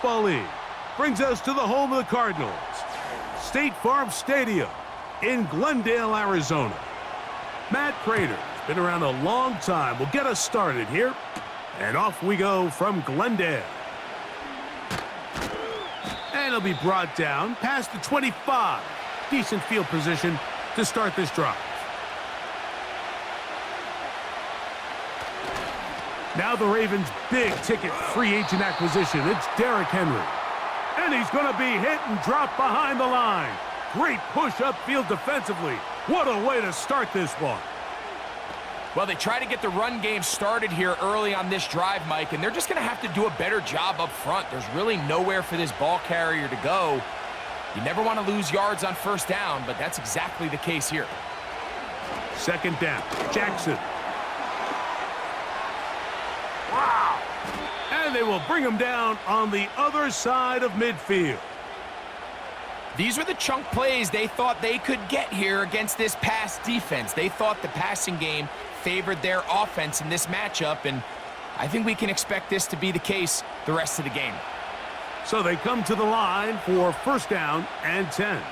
Football League brings us to the home of the Cardinals, State Farm Stadium in Glendale, Arizona. Matt Prater's been around a long time. We'll get us started here. And off we go from Glendale. And it'll be brought down past the 25. Decent field position to start this drive. Now the Ravens' big-ticket free agent acquisition. It's Derrick Henry. And he's going to be hit and dropped behind the line. Great push upfield defensively. What a way to start this one. Well, they try to get the run game started here early on this drive, Mike, and they're just going to have to do a better job up front. There's really nowhere for this ball carrier to go. You never want to lose yards on first down, but that's exactly the case here. Second down, Jackson. Wow! And they will bring him down on the other side of midfield. These were the chunk plays they thought they could get here against this pass defense. They thought the passing game favored their offense in this matchup, and I think we can expect this to be the case the rest of the game. So they come to the line for first down and 10.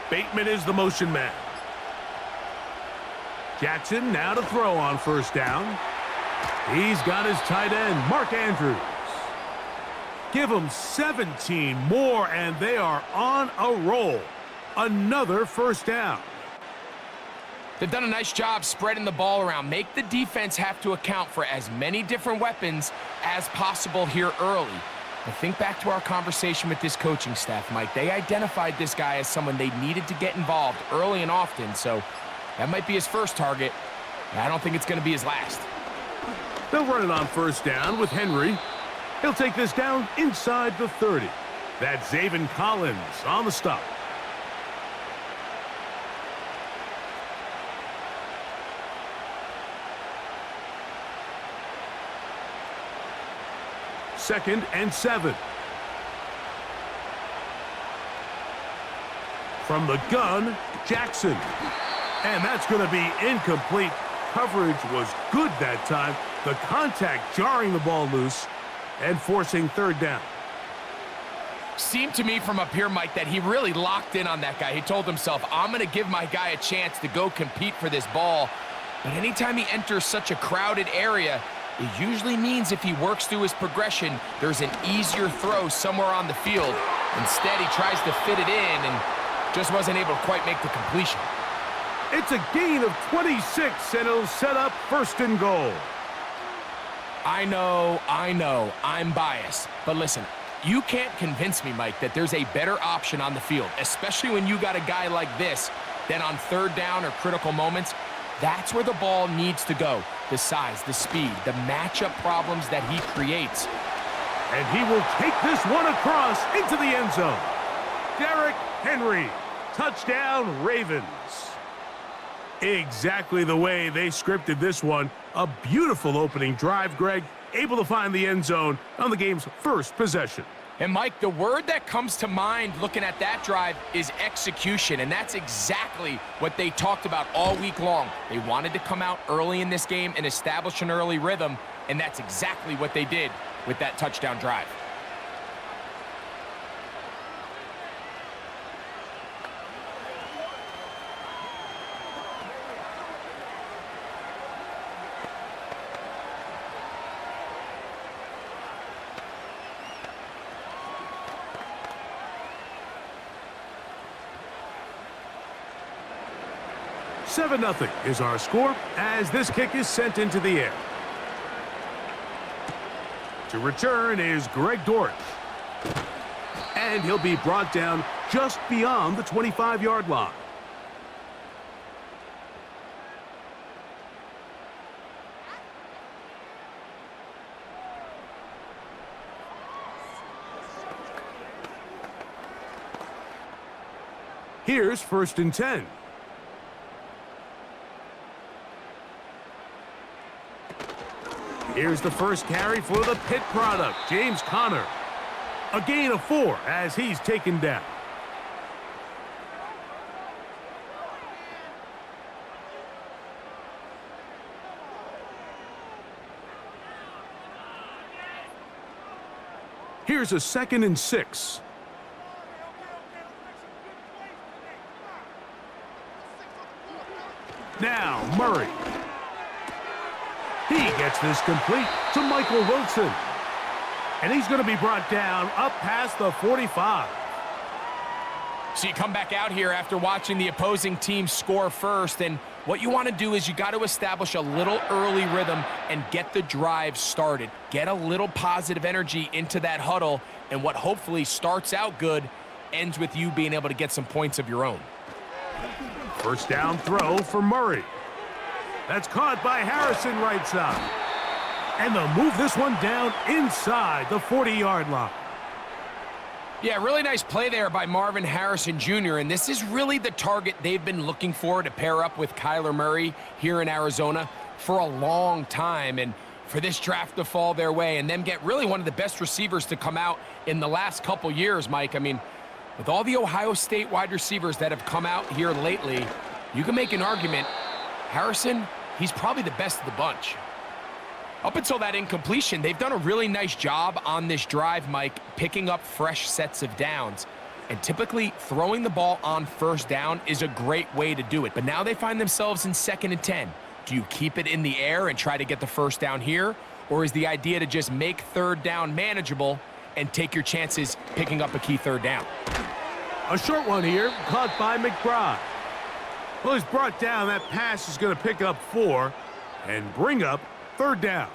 Bateman is the motion man. Jackson now to throw on first down. He's got his tight end, Mark Andrews. Give them 17 more, and they are on a roll. Another first down. They've done a nice job spreading the ball around. Make the defense have to account for as many different weapons as possible here early. I think back to our conversation with this coaching staff, Mike. They identified this guy as someone they needed to get involved early and often, so that might be his first target. I don't think it's going to be his last. They'll run it on first down with Henry. He'll take this down inside the 30. That's Zaven Collins on the stop. Second and 7. From the gun, Jackson. And that's going to be incomplete. Coverage was good that time. The contact jarring the ball loose and forcing third down. Seemed to me from up here, Mike, that he really locked in on that guy. He told himself, I'm going to give my guy a chance to go compete for this ball. But anytime he enters such a crowded area, it usually means if he works through his progression, there's an easier throw somewhere on the field. Instead, he tries to fit it in and just wasn't able to quite make the completion. It's a gain of 26, and it'll set up first and goal. I know, I'm biased. But listen, you can't convince me, Mike, that there's a better option on the field, especially when you got a guy like this, than on third down or critical moments. That's where the ball needs to go. The size, the speed, the matchup problems that he creates. And he will take this one across into the end zone. Derrick Henry, touchdown Ravens. Exactly the way they scripted this one. A beautiful opening drive, Greg. Able to find the end zone on the game's first possession. And, Mike, the word that comes to mind looking at that drive is execution, and that's exactly what they talked about all week long. They wanted to come out early in this game and establish an early rhythm, and that's exactly what they did with that touchdown drive. Seven 0 is our score as this kick is sent into the air. To return is Greg Dortch. And he'll be brought down just beyond the 25-yard line. Here's first and 10. Here's the first carry for the Pitt product, James Conner. A gain of 4 as he's taken down. Here's a 2nd and 6. Now Murray. He gets this complete to Michael Wilson. And he's going to be brought down up past the 45. So you come back out here after watching the opposing team score first, and what you want to do is you got to establish a little early rhythm and get the drive started. Get a little positive energy into that huddle, and what hopefully starts out good ends with you being able to get some points of your own. First down throw for Murray. That's caught by Harrison right side. And they'll move this one down inside the 40-yard line. Yeah, really nice play there by Marvin Harrison Jr., and this is really the target they've been looking for to pair up with Kyler Murray here in Arizona for a long time, and for this draft to fall their way and them get really one of the best receivers to come out in the last couple years, Mike. I mean, with all the Ohio State wide receivers that have come out here lately, you can make an argument, Harrison, he's probably the best of the bunch. Up until that incompletion, they've done a really nice job on this drive, Mike, picking up fresh sets of downs. And typically, throwing the ball on first down is a great way to do it. But now they find themselves in 2nd and 10. Do you keep it in the air and try to get the first down here? Or is the idea to just make 3rd down manageable and take your chances picking up a key 3rd down? A short one here, caught by McBride. Well, he's brought down. That pass is going to pick up 4 and bring up 3rd down.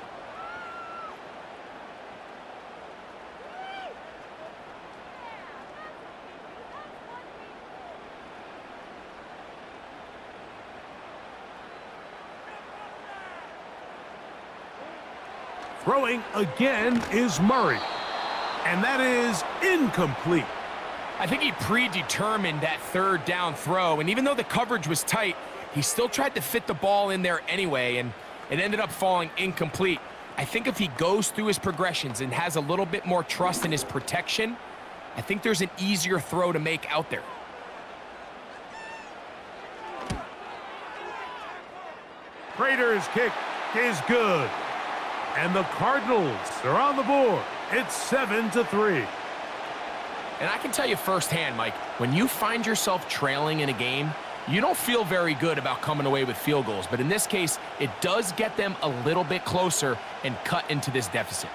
Throwing again is Murray. And that is incomplete. I think he predetermined that 3rd down throw, and even though the coverage was tight, he still tried to fit the ball in there anyway, and it ended up falling incomplete. I think if he goes through his progressions and has a little bit more trust in his protection, I think there's an easier throw to make out there. Prater's kick is good. And the Cardinals are on the board. It's 7-3. And I can tell you firsthand, Mike, when you find yourself trailing in a game, you don't feel very good about coming away with field goals. But in this case, it does get them a little bit closer and cut into this deficit.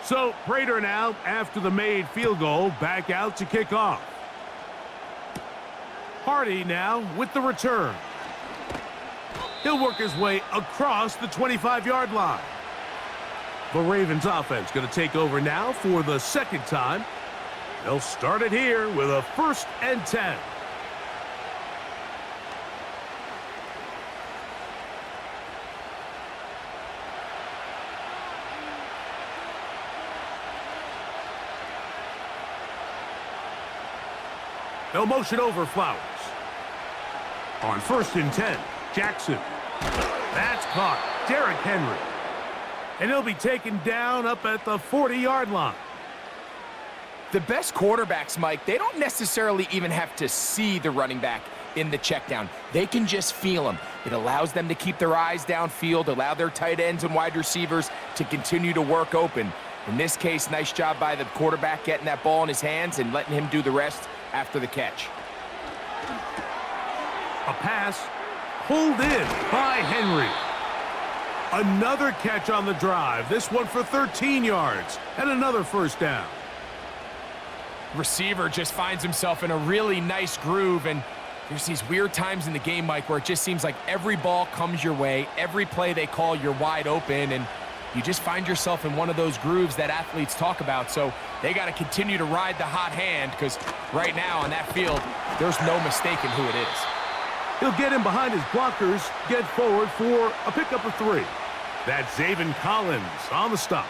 So Prater now, after the made field goal, back out to kick off. Hardy now with the return. He'll work his way across the 25-yard line. The Ravens offense going to take over now for the 2nd time. They'll start it here with a 1st and 10. They'll motion over Flowers. On 1st and 10, Jackson. That's caught. Derrick Henry. And he'll be taken down up at the 40-yard line. The best quarterbacks, Mike, they don't necessarily even have to see the running back in the check down. They can just feel him. It allows them to keep their eyes downfield, allow their tight ends and wide receivers to continue to work open. In this case, nice job by the quarterback getting that ball in his hands and letting him do the rest after the catch. A pass pulled in by Henry. Another catch on the drive. This one for 13 yards and another 1st down. Receiver just finds himself in a really nice groove, and there's these weird times in the game, Mike, where it just seems like every ball comes your way, every play they call, you're wide open, and you just find yourself in one of those grooves that athletes talk about. So they got to continue to ride the hot hand, because right now on that field, there's no mistaking who it is. He'll get him behind his blockers, get forward for a pickup of 3. That's Zaven Collins on the stop.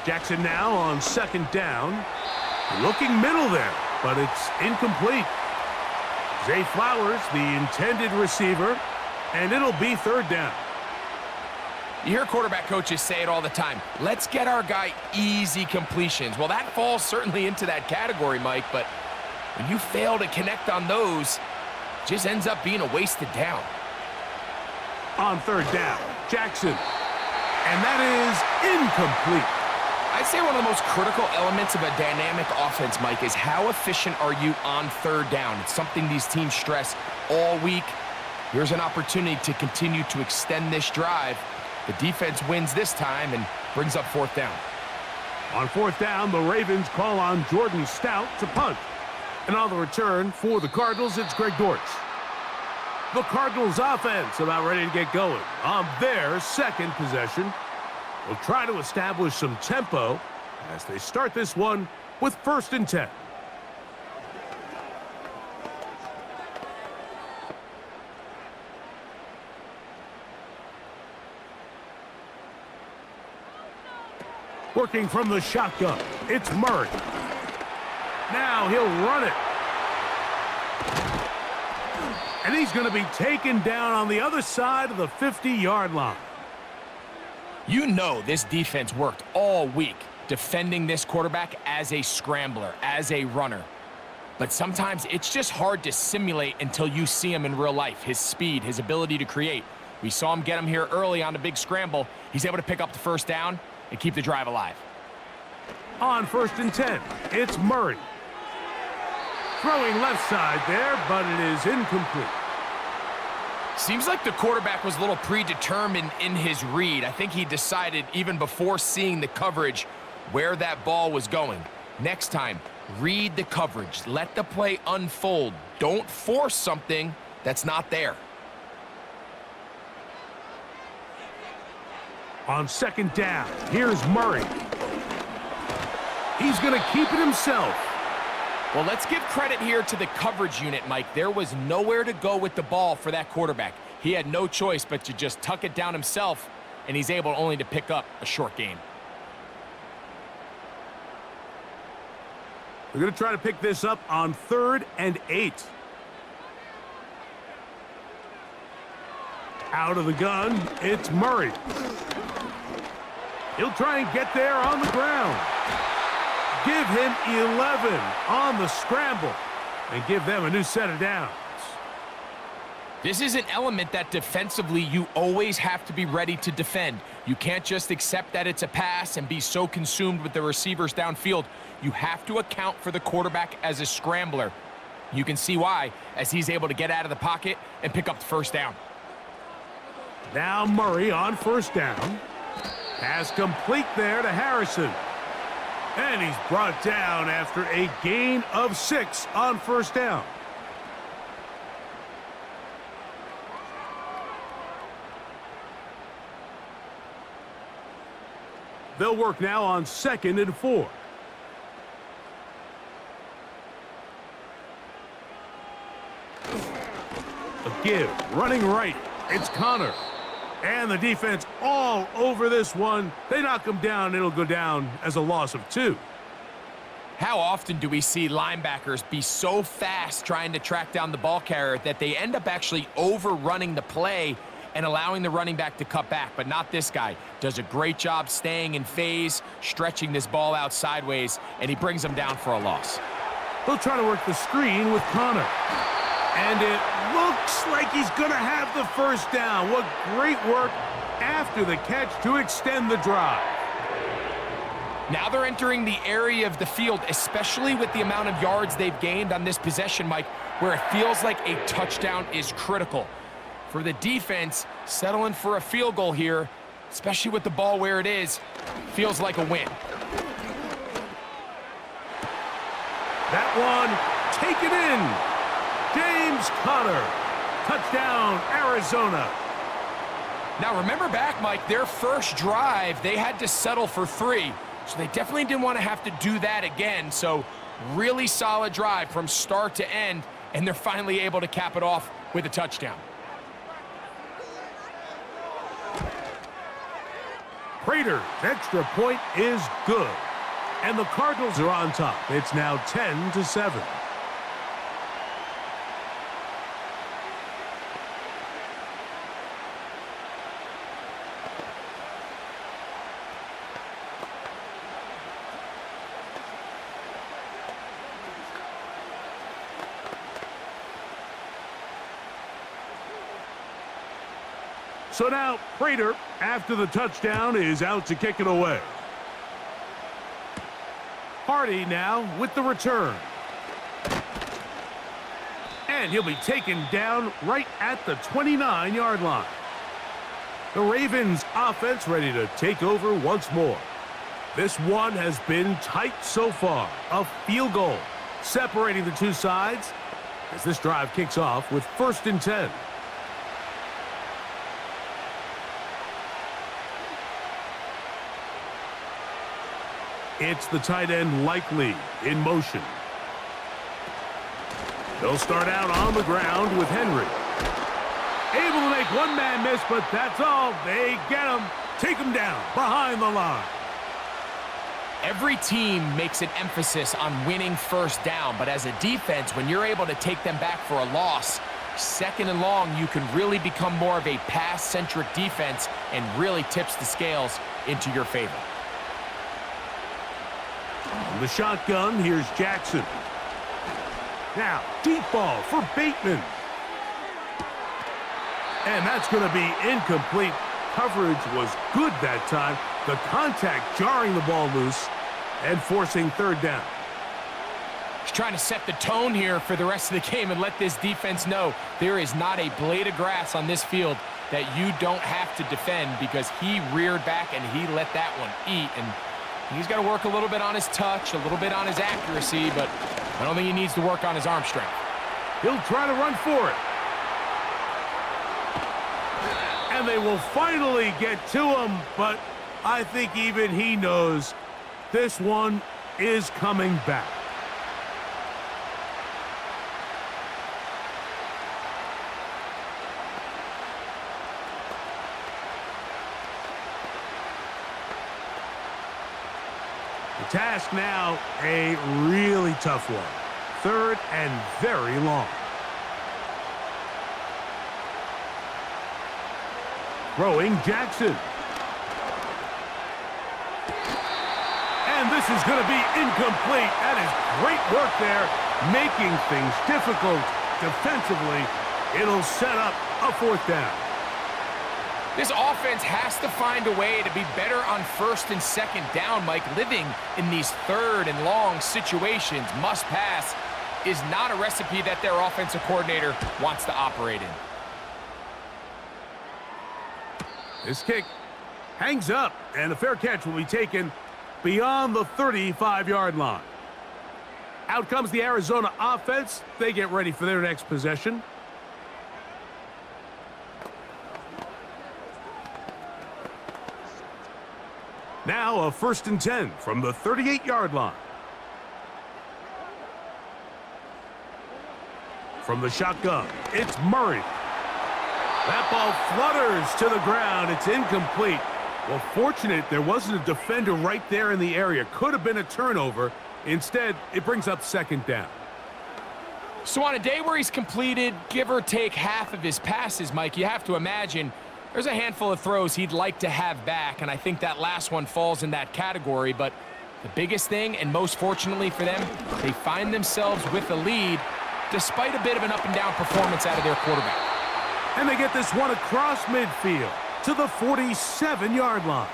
Jackson now on 2nd down. Looking middle there, but it's incomplete. Zay Flowers, the intended receiver, And it'll be third down. You hear quarterback coaches say it all the time. Let's get our guy easy completions. Well, that falls certainly into that category, Mike, but when you fail to connect on those, it just ends up being a wasted down. On third down, Jackson. And that is incomplete. I'd say one of the most critical elements of a dynamic offense, Mike, is how efficient are you on third down? It's something these teams stress all week. Here's an opportunity to continue to extend this drive. The defense wins this time and brings up fourth down. On fourth down, the Ravens call on Jordan Stout to punt. And on the return for the Cardinals, it's Greg Dortch. The Cardinals offense about ready to get going on their second possession. They'll try to establish some tempo as they start this one with 1st and 10. Working from the shotgun, it's Murray. Now he'll run it. And he's going to be taken down on the other side of the 50-yard line. You know this defense worked all week defending this quarterback as a scrambler, as a runner. But sometimes it's just hard to simulate until you see him in real life, his speed, his ability to create. We saw him get him here early on a big scramble. He's able to pick up the first down and keep the drive alive. On 1st and 10, it's Murray. Throwing left side there, but it is incomplete. Seems like the quarterback was a little predetermined in his read. I think he decided even before seeing the coverage where that ball was going. Next time, read the coverage. Let the play unfold. Don't force something that's not there. On 2nd down, here's Murray. He's going to keep it himself. Well, let's give credit here to the coverage unit, Mike. There was nowhere to go with the ball for that quarterback. He had no choice but to just tuck it down himself, and he's able only to pick up a short gain. We're going to try to pick this up on 3rd and 8. Out of the gun, it's Murray. He'll try and get there on the ground. Give him 11 on the scramble and give them a new set of downs. This is an element that defensively you always have to be ready to defend. You can't just accept that it's a pass and be so consumed with the receivers downfield. You have to account for the quarterback as a scrambler. You can see why as he's able to get out of the pocket and pick up the first down. Now Murray on 1st down. Pass complete there to Harrison. And he's brought down after a gain of 6 on 1st down. They'll work now on 2nd and 4. A give, running right. It's Connor. And the defense all over this one. They knock him down. It'll go down as a loss of 2. How often do we see linebackers be so fast trying to track down the ball carrier that they end up actually overrunning the play and allowing the running back to cut back? But not this guy. Does a great job staying in phase, stretching this ball out sideways, and he brings him down for a loss. They'll try to work the screen with Connor. And it looks like he's going to have the first down. What great work after the catch to extend the drive. Now they're entering the area of the field, especially with the amount of yards they've gained on this possession, Mike, where it feels like a touchdown is critical. For the defense, settling for a field goal here, especially with the ball where it is, feels like a win. That one, take it in. James Conner, touchdown, Arizona. Now remember back, Mike, their first drive, they had to settle for 3. So they definitely didn't want to have to do that again. So really solid drive from start to end, and they're finally able to cap it off with a touchdown. Prater's extra point is good. And the Cardinals are on top. It's now 10-7. So now Prater, after the touchdown, is out to kick it away. Hardy now with the return. And he'll be taken down right at the 29-yard line. The Ravens offense ready to take over once more. This one has been tight so far. A field goal separating the two sides as this drive kicks off with 1st and 10. It's the tight end Likely in motion. They'll start out on the ground with Henry. Able to make one man miss, but that's all. They get him, take him down behind the line. Every team makes an emphasis on winning first down, but as a defense, when you're able to take them back for a loss, 2nd and long, you can really become more of a pass-centric defense and really tips the scales into your favor. From the shotgun, here's Jackson. Now, deep ball for Bateman. And that's going to be incomplete. Coverage was good that time. The contact jarring the ball loose and forcing 3rd down. He's trying to set the tone here for the rest of the game and let this defense know there is not a blade of grass on this field that you don't have to defend, because he reared back and he let that one eat. And he's got to work a little bit on his touch, a little bit on his accuracy, but I don't think he needs to work on his arm strength. He'll try to run for it. And they will finally get to him, but I think even he knows this one is coming back. The task now, a really tough one. 3rd and very long. Throwing Jackson. And this is going to be incomplete. That is great work there, making things difficult defensively. It'll set up a 4th down. This offense has to find a way to be better on 1st and 2nd down, Mike. Living in these 3rd and long situations, must pass, is not a recipe that their offensive coordinator wants to operate in. This kick hangs up, and a fair catch will be taken beyond the 35-yard line. Out comes the Arizona offense. They get ready for their next possession. Now a 1st and 10 from the 38-yard line. From the shotgun, it's Murray. That ball flutters to the ground. It's incomplete. Well, fortunate there wasn't a defender right there in the area. Could have been a turnover. Instead, it brings up 2nd down. So on a day where he's completed, give or take half of his passes, Mike, you have to imagine there's a handful of throws he'd like to have back, and I think that last one falls in that category. But the biggest thing, and most fortunately for them, they find themselves with a lead despite a bit of an up-and-down performance out of their quarterback. And they get this one across midfield to the 47-yard line.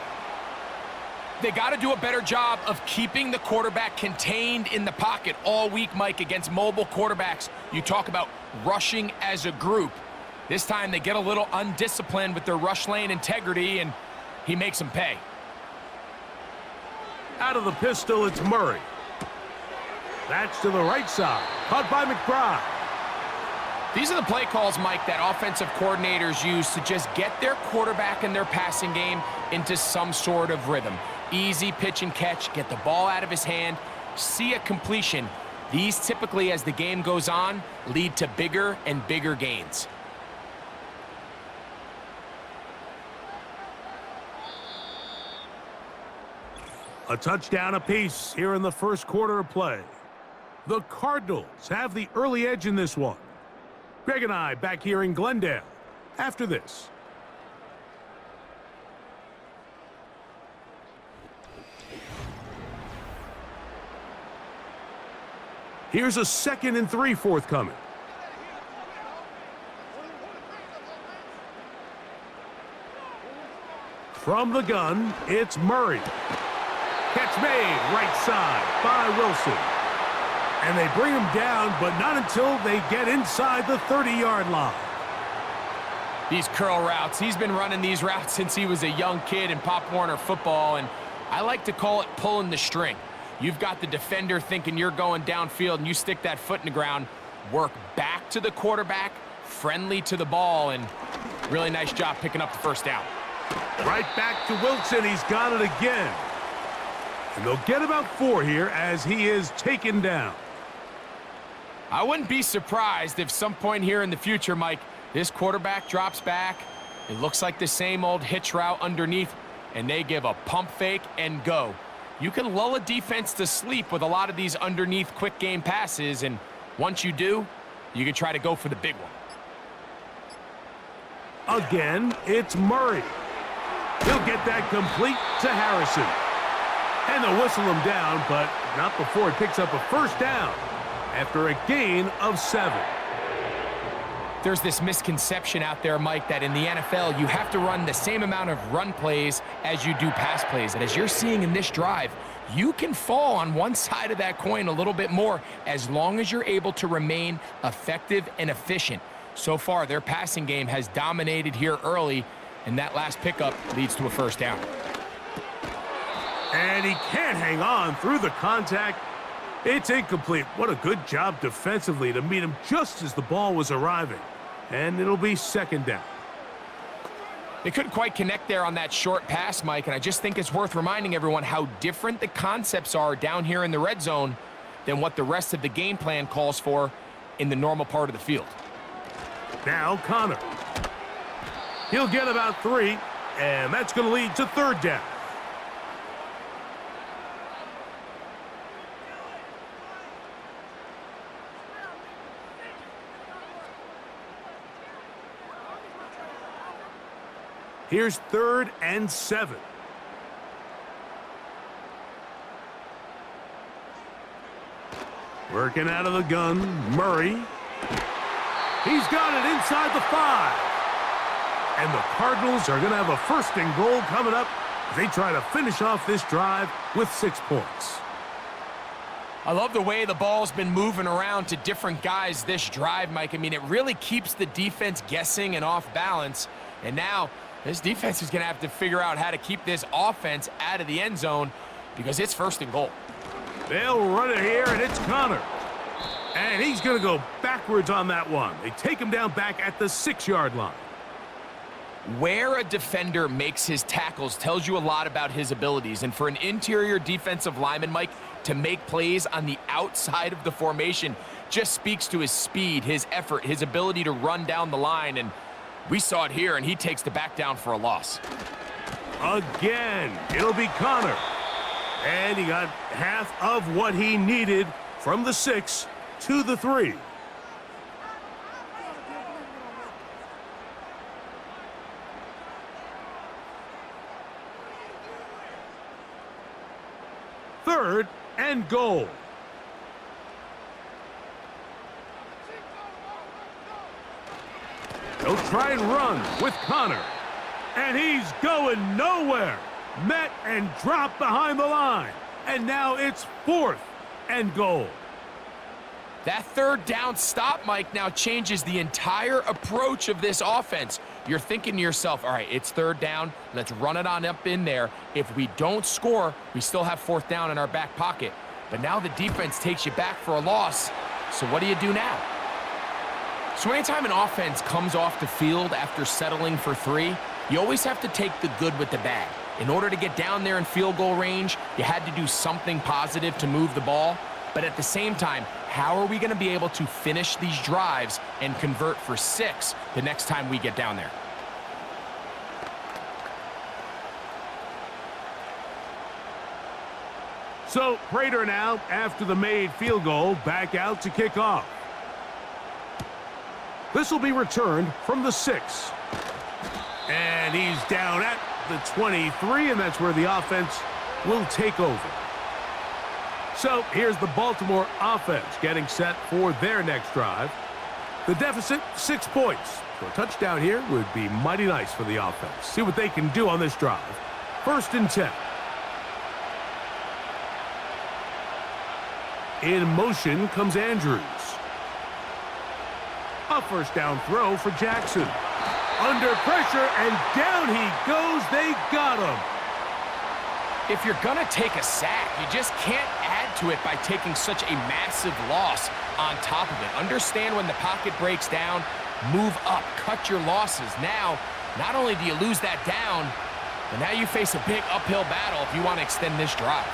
They got to do a better job of keeping the quarterback contained in the pocket all week, Mike, against mobile quarterbacks. You talk about rushing as a group. This time they get a little undisciplined with their rush lane integrity, and he makes them pay. Out of the pistol, it's Murray. That's to the right side. Caught by McBride. These are the play calls, Mike, that offensive coordinators use to just get their quarterback and their passing game into some sort of rhythm. Easy pitch and catch, get the ball out of his hand, see a completion. These typically, as the game goes on, lead to bigger and bigger gains. A touchdown apiece here in the first quarter of play. The Cardinals have the early edge in this one. Greg and I back here in Glendale after this. Here's a 2nd and 3 forthcoming. From the gun, it's Murray. Catch made, right side by Wilson. And they bring him down, but not until they get inside the 30-yard line. These curl routes, he's been running these routes since he was a young kid in Pop Warner football, and I like to call it pulling the string. You've got the defender thinking you're going downfield, and you stick that foot in the ground, work back to the quarterback, friendly to the ball, and really nice job picking up the first down. Right back to Wilson. He's got it again. And they'll get about 4 here as he is taken down. I wouldn't be surprised if some point here in the future, Mike, this quarterback drops back. It looks like the same old hitch route underneath, and they give a pump fake and go. You can lull a defense to sleep with a lot of these underneath quick game passes, and once you do, you can try to go for the big one. Again, it's Murray. He'll get that complete to Harrison. And they'll whistle him down, but not before he picks up a first down after a gain of 7. There's this misconception out there, Mike, that in the NFL, you have to run the same amount of run plays as you do pass plays. And as you're seeing in this drive, you can fall on one side of that coin a little bit more as long as you're able to remain effective and efficient. So far, their passing game has dominated here early, and that last pickup leads to a first down. And he can't hang on through the contact. It's incomplete. What a good job defensively to meet him just as the ball was arriving. And it'll be second down. They couldn't quite connect there on that short pass, Mike, and I just think it's worth reminding everyone how different the concepts are down here in the red zone than what the rest of the game plan calls for in the normal part of the field. Now Connor. He'll get about 3, and that's going to lead to third down. Here's 3rd and 7. Working out of the gun, Murray. He's got it inside the 5. And the Cardinals are going to have a 1st and goal coming up as they try to finish off this drive with 6 points. I love the way the ball's been moving around to different guys this drive, Mike. I mean, it really keeps the defense guessing and off balance. And now this defense is going to have to figure out how to keep this offense out of the end zone because it's 1st and goal. They'll run it here, and it's Connor. And he's going to go backwards on that one. They take him down back at the 6-yard line. Where a defender makes his tackles tells you a lot about his abilities. And for an interior defensive lineman, Mike, to make plays on the outside of the formation just speaks to his speed, his effort, his ability to run down the line. And we saw it here, and he takes the back down for a loss. Again, it'll be Connor. And he got half of what he needed from the 6 to the 3. Third and goal. They'll try and run with Connor. And he's going nowhere. Met and dropped behind the line. And now it's 4th and goal. That 3rd down stop, Mike, now changes the entire approach of this offense. You're thinking to yourself, all right, it's 3rd down. Let's run it on up in there. If we don't score, we still have 4th down in our back pocket. But now the defense takes you back for a loss. So what do you do now? So anytime an offense comes off the field after settling for 3, you always have to take the good with the bad. In order to get down there in field goal range, you had to do something positive to move the ball. But at the same time, how are we going to be able to finish these drives and convert for 6 the next time we get down there? So Prater now, after the made field goal, back out to kick off. This will be returned from the 6. And he's down at the 23, and that's where the offense will take over. So here's the Baltimore offense getting set for their next drive. The deficit, 6 points. So a touchdown here would be mighty nice for the offense. See what they can do on this drive. 1st and 10. In motion comes Andrews. A 1st down throw for Jackson. Under pressure, and down he goes. They got him. If you're going to take a sack, you just can't add to it by taking such a massive loss on top of it. Understand when the pocket breaks down, move up, cut your losses. Now, not only do you lose that down, but now you face a big uphill battle if you want to extend this drive.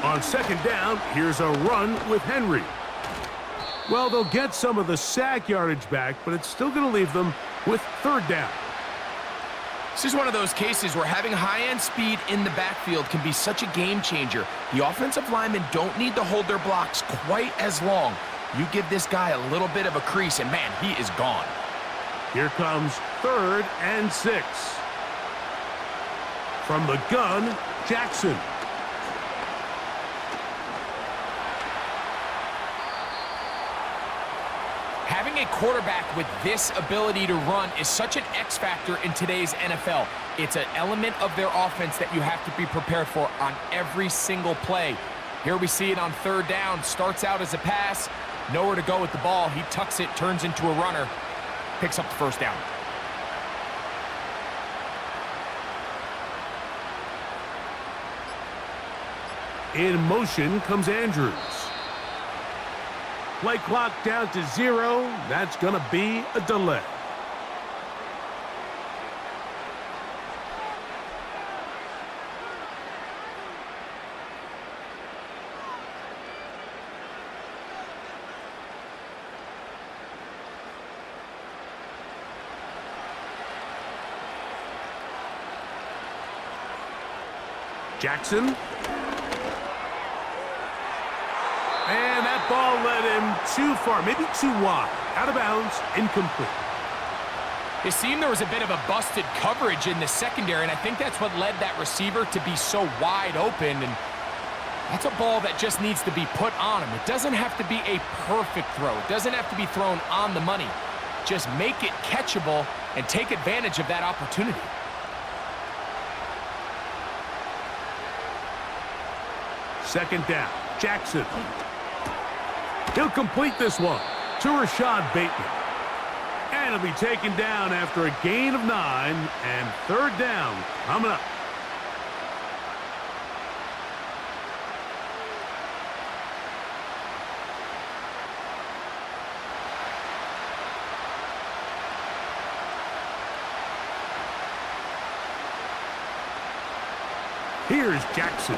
On 2nd down, here's a run with Henry. Well, they'll get some of the sack yardage back, but it's still going to leave them with 3rd down. This is one of those cases where having high-end speed in the backfield can be such a game changer. The offensive linemen don't need to hold their blocks quite as long. You give this guy a little bit of a crease, and man, he is gone. Here comes 3rd and 6. From the gun, Jackson. Having a quarterback with this ability to run is such an X factor in today's NFL. It's an element of their offense that you have to be prepared for on every single play. Here we see it on 3rd down. Starts out as a pass. Nowhere to go with the ball. He tucks it, turns into a runner. Picks up the 1st down. In motion comes Andrews. Play clock down to 0. That's going to be a delay. Jackson. And that ball led him too far, maybe too wide. Out of bounds, incomplete. It seemed there was a bit of a busted coverage in the secondary, and I think that's what led that receiver to be so wide open. And that's a ball that just needs to be put on him. It doesn't have to be a perfect throw. It doesn't have to be thrown on the money. Just make it catchable and take advantage of that opportunity. Second down, Jackson. He'll complete this one to Rashad Bateman. And he'll be taken down after a gain of 9, and 3rd down coming up. Here's Jackson.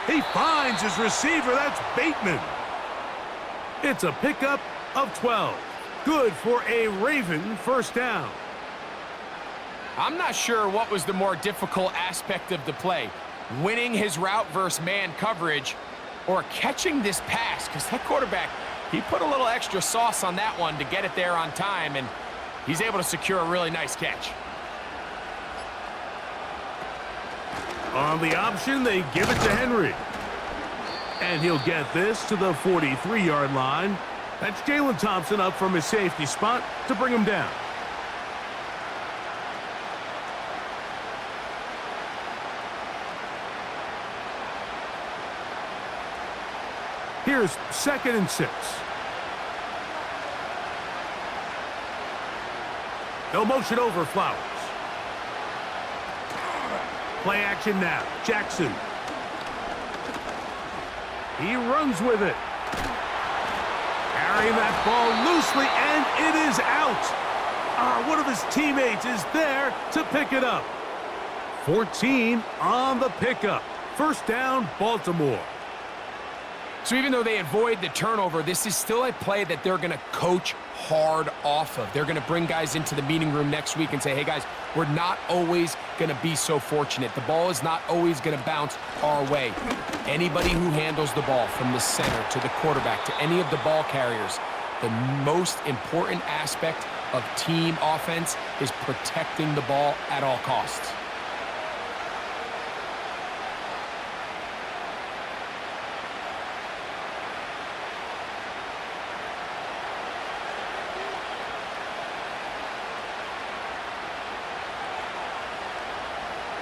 He finds his receiver. That's Bateman. It's a pickup of 12. Good for a Raven 1st down. I'm not sure what was the more difficult aspect of the play, winning his route versus man coverage or catching this pass, because that quarterback, he put a little extra sauce on that one to get it there on time, and he's able to secure a really nice catch. On the option, they give it to Henry. And he'll get this to the 43-yard line. That's Jalen Thompson up from his safety spot to bring him down. Here's 2nd and 6. No motion over Flowers. Play action now. Jackson. He runs with it. Carrying that ball loosely, and it is out. One of his teammates is there to pick it up. 14 on the pickup. 1st down, Baltimore. So even though they avoid the turnover, this is still a play that they're going to coach hard off of. They're going to bring guys into the meeting room next week and say, hey, guys, we're not always going to be so fortunate. The ball is not always going to bounce our way. Anybody who handles the ball from the center to the quarterback to any of the ball carriers, the most important aspect of team offense is protecting the ball at all costs.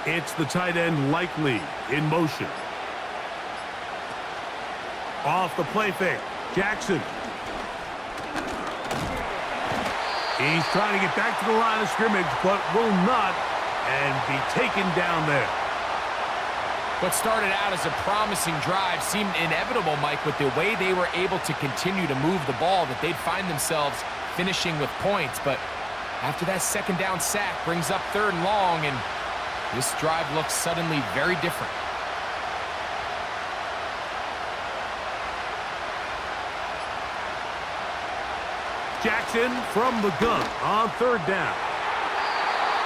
It's the tight end likely in motion. Off the play fake. Jackson. He's trying to get back to the line of scrimmage, but will not, and be taken down there. What started out as a promising drive seemed inevitable, Mike, with the way they were able to continue to move the ball, that they'd find themselves finishing with points. But after that second down sack brings up 3rd and long, and this drive looks suddenly very different. Jackson from the gun on 3rd down.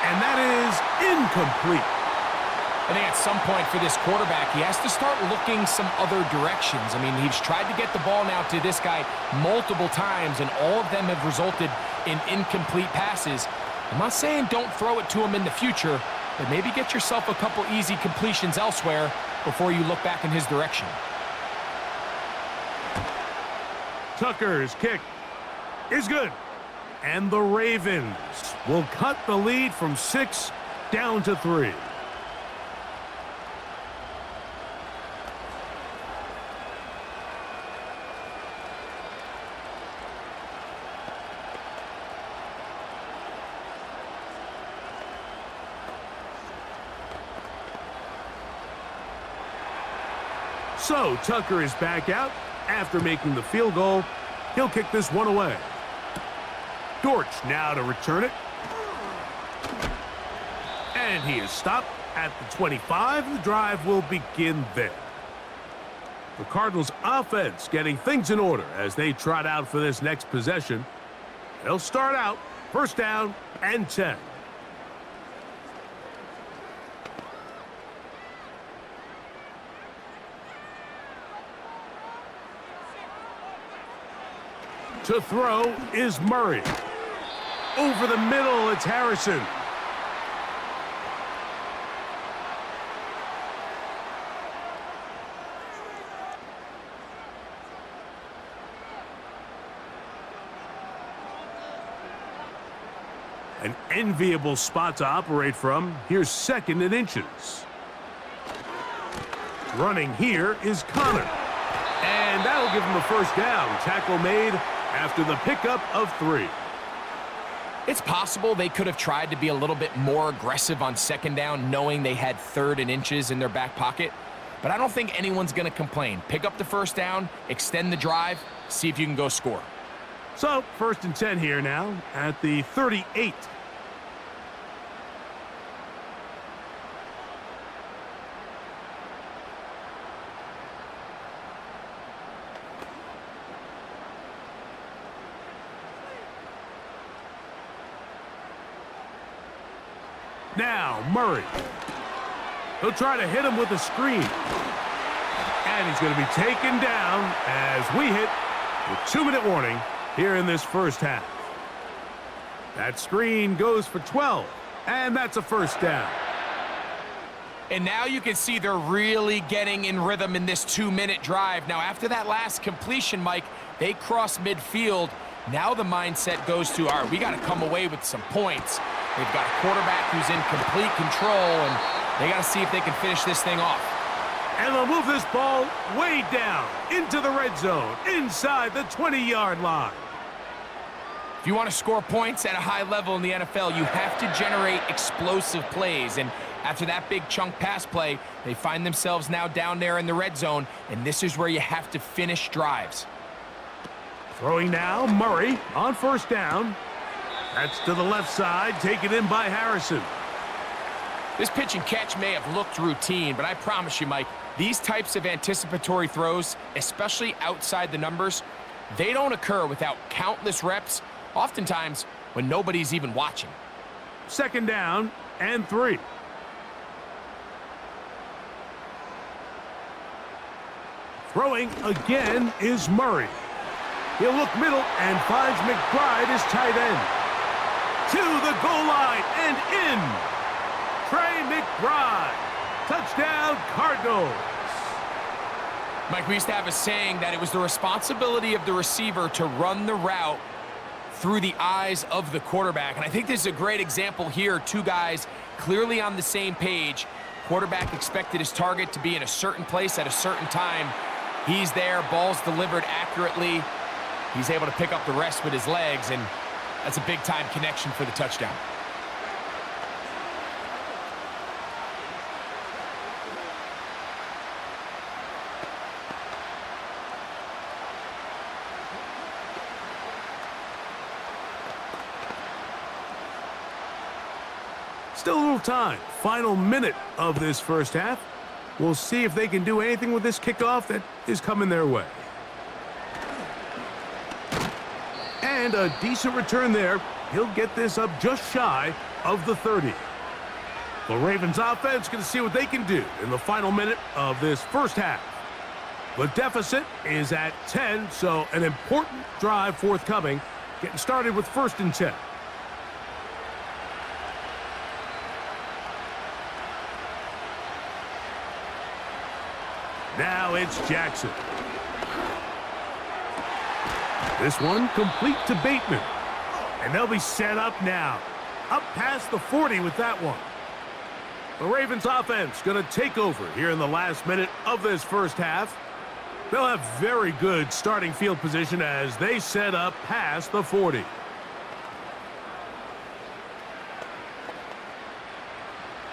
And that is incomplete. I think at some point for this quarterback, he has to start looking some other directions. I mean, he's tried to get the ball now to this guy multiple times, and all of them have resulted in incomplete passes. I'm not saying don't throw it to him in the future, but maybe get yourself a couple easy completions elsewhere before you look back in his direction. Tucker's kick is good. And the Ravens will cut the lead from 6 down to 3. So Tucker is back out after making the field goal. He'll kick this one away. Dortch now to return it. And he is stopped at the 25. The drive will begin there. The Cardinals offense getting things in order as they trot out for this next possession. They'll start out 1st down and 10. To throw is Murray. Over the middle, it's Harrison. An enviable spot to operate from. Here's 2nd and inches. Running here is Connor. And that'll give him a 1st down. Tackle made after the pickup of 3. It's possible they could have tried to be a little bit more aggressive on 2nd down, knowing they had 3rd and inches in their back pocket. But I don't think anyone's going to complain. Pick up the 1st down, extend the drive, see if you can go score. So, 1st and 10 here now at the 38. Now, Murray. He'll try to hit him with a screen. And he's going to be taken down as we hit with 2-minute warning here in this 1st half. That screen goes for 12, and that's a 1st down. And now you can see they're really getting in rhythm in this 2-minute drive. Now, after that last completion, Mike, they cross midfield. Now the mindset goes to, all right, we got to come away with some points. They've got a quarterback who's in complete control, and they got to see if they can finish this thing off. And they'll move this ball way down into the red zone, inside the 20-yard line. If you want to score points at a high level in the NFL, you have to generate explosive plays. And after that big chunk pass play, they find themselves now down there in the red zone, and this is where you have to finish drives. Throwing now, Murray on 1st down. That's to the left side, taken in by Harrison. This pitch and catch may have looked routine, but I promise you, Mike, these types of anticipatory throws, especially outside the numbers, they don't occur without countless reps, oftentimes when nobody's even watching. 2nd down and 3. Throwing again is Murray. He'll look middle and finds McBride as tight end. To the goal line and in. Trey McBride. Touchdown, Cardinals. Mike, we used to have a saying that it was the responsibility of the receiver to run the route through the eyes of the quarterback. And I think this is a great example here. Two guys clearly on the same page. Quarterback expected his target to be in a certain place at a certain time. He's there, ball's delivered accurately. He's able to pick up the rest with his legs, and that's a big-time connection for the touchdown. Still a little time. Final minute of this first half. We'll see if they can do anything with this kickoff that is coming their way. And a decent return there. He'll get this up just shy of the 30. The Ravens offense going to see what they can do in the final minute of this first half. The deficit is at 10, so an important drive forthcoming. Getting started with 1st and 10. Now it's Jackson. This one complete to Bateman. And they'll be set up now. Up past the 40 with that one. The Ravens offense going to take over here in the last minute of this first half. They'll have very good starting field position as they set up past the 40.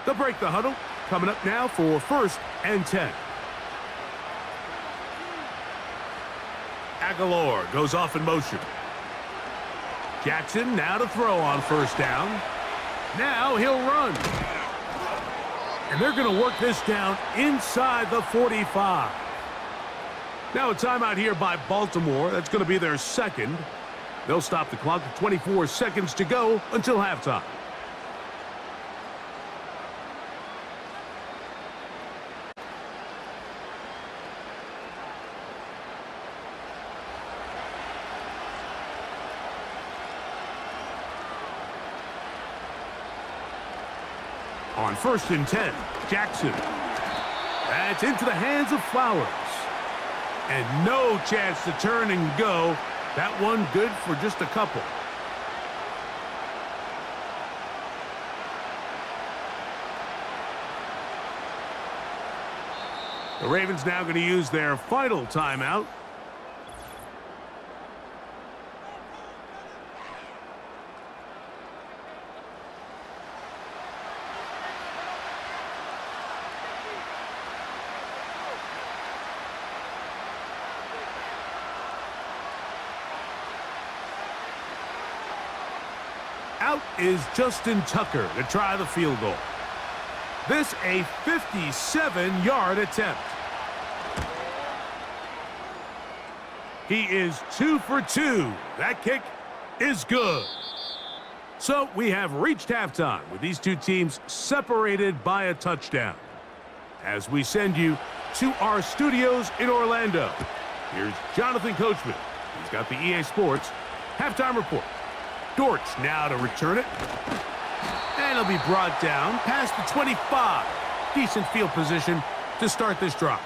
They'll break the huddle. Coming up now for 1st and 10. Aguilar goes off in motion. Jackson now to throw on 1st down. Now he'll run. And they're going to work this down inside the 45. Now a timeout here by Baltimore. That's going to be their 2nd. They'll stop the clock with 24 seconds to go until halftime. On 1st and 10, Jackson. That's into the hands of Flowers. And no chance to turn and go. That one good for just a couple. The Ravens now going to use their final timeout. Out is Justin Tucker to try the field goal. This a 57-yard attempt. He is 2 for 2. That kick is good. So we have reached halftime with these two teams separated by a touchdown. As we send you to our studios in Orlando, here's Jonathan Coachman. He's got the EA Sports halftime report. Dortch now to return it. And it'll be brought down past the 25. Decent field position to start this drive.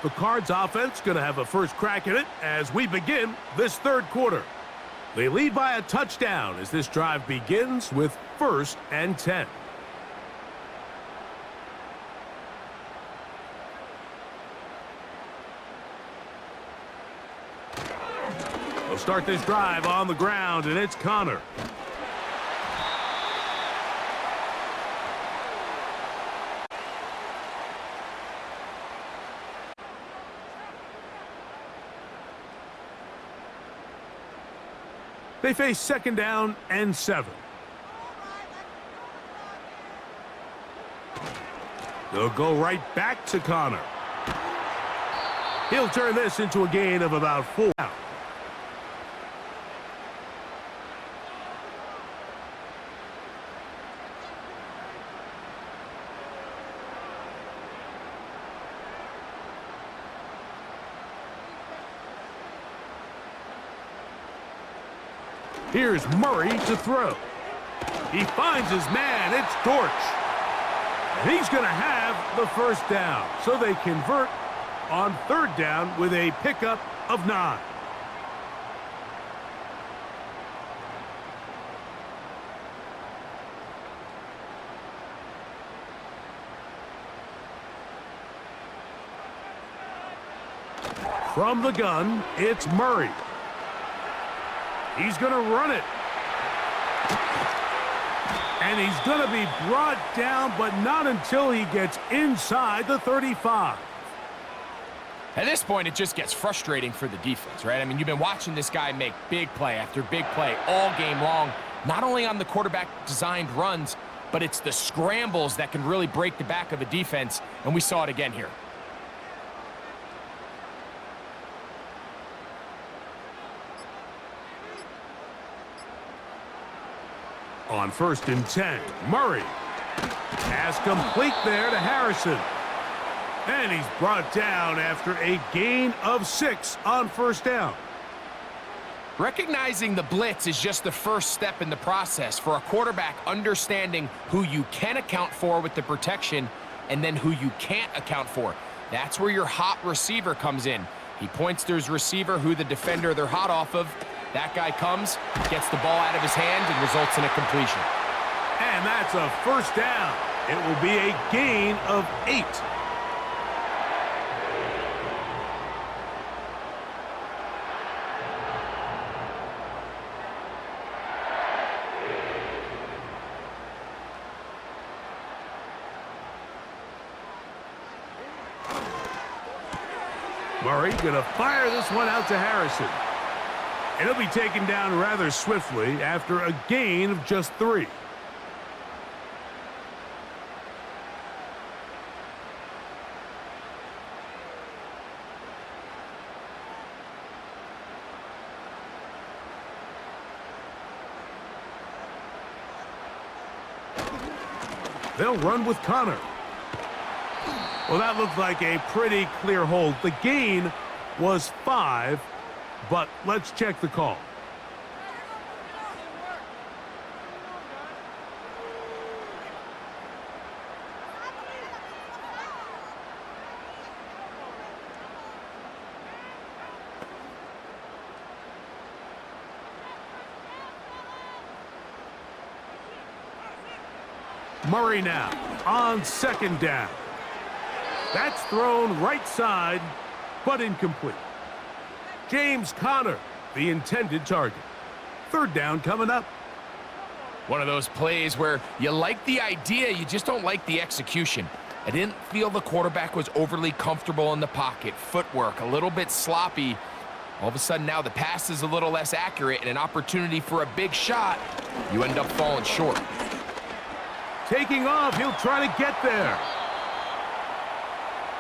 The Cards offense going to have a first crack at it as we begin this 3rd quarter. They lead by a touchdown as this drive begins with 1st and 10. They'll start this drive on the ground, and it's Connor. They face 2nd down and 7. They'll go right back to Connor. He'll turn this into a gain of about 4. Here's Murray to throw. He finds his man. It's Dortch. And he's going to have the 1st down. So they convert on 3rd down with a pickup of 9. From the gun, it's Murray. He's going to run it. And he's going to be brought down, but not until he gets inside the 35. At this point, it just gets frustrating for the defense, right? I mean, you've been watching this guy make big play after big play all game long, not only on the quarterback-designed runs, but it's the scrambles that can really break the back of a defense, and we saw it again here. On 1st and 10, Murray. Pass complete there to Harrison. And he's brought down after a gain of 6 on 1st down. Recognizing the blitz is just the first step in the process for a quarterback understanding who you can account for with the protection and then who you can't account for. That's where your hot receiver comes in. He points to his receiver, who the defender they're hot off of. That guy comes, gets the ball out of his hand, and results in a completion. And that's a 1st down. It will be a gain of 8. Murray gonna fire this one out to Harrison. And he'll be taken down rather swiftly after a gain of just 3. They'll run with Connor. Well, that looked like a pretty clear hold. The gain was 5, but let's check the call. Murray now on 2nd down. That's thrown right side, but incomplete. James Conner, the intended target. 3rd down coming up. One of those plays where you like the idea, you just don't like the execution. I didn't feel the quarterback was overly comfortable in the pocket. Footwork, a little bit sloppy. All of a sudden now the pass is a little less accurate and an opportunity for a big shot. You end up falling short. Taking off, he'll try to get there.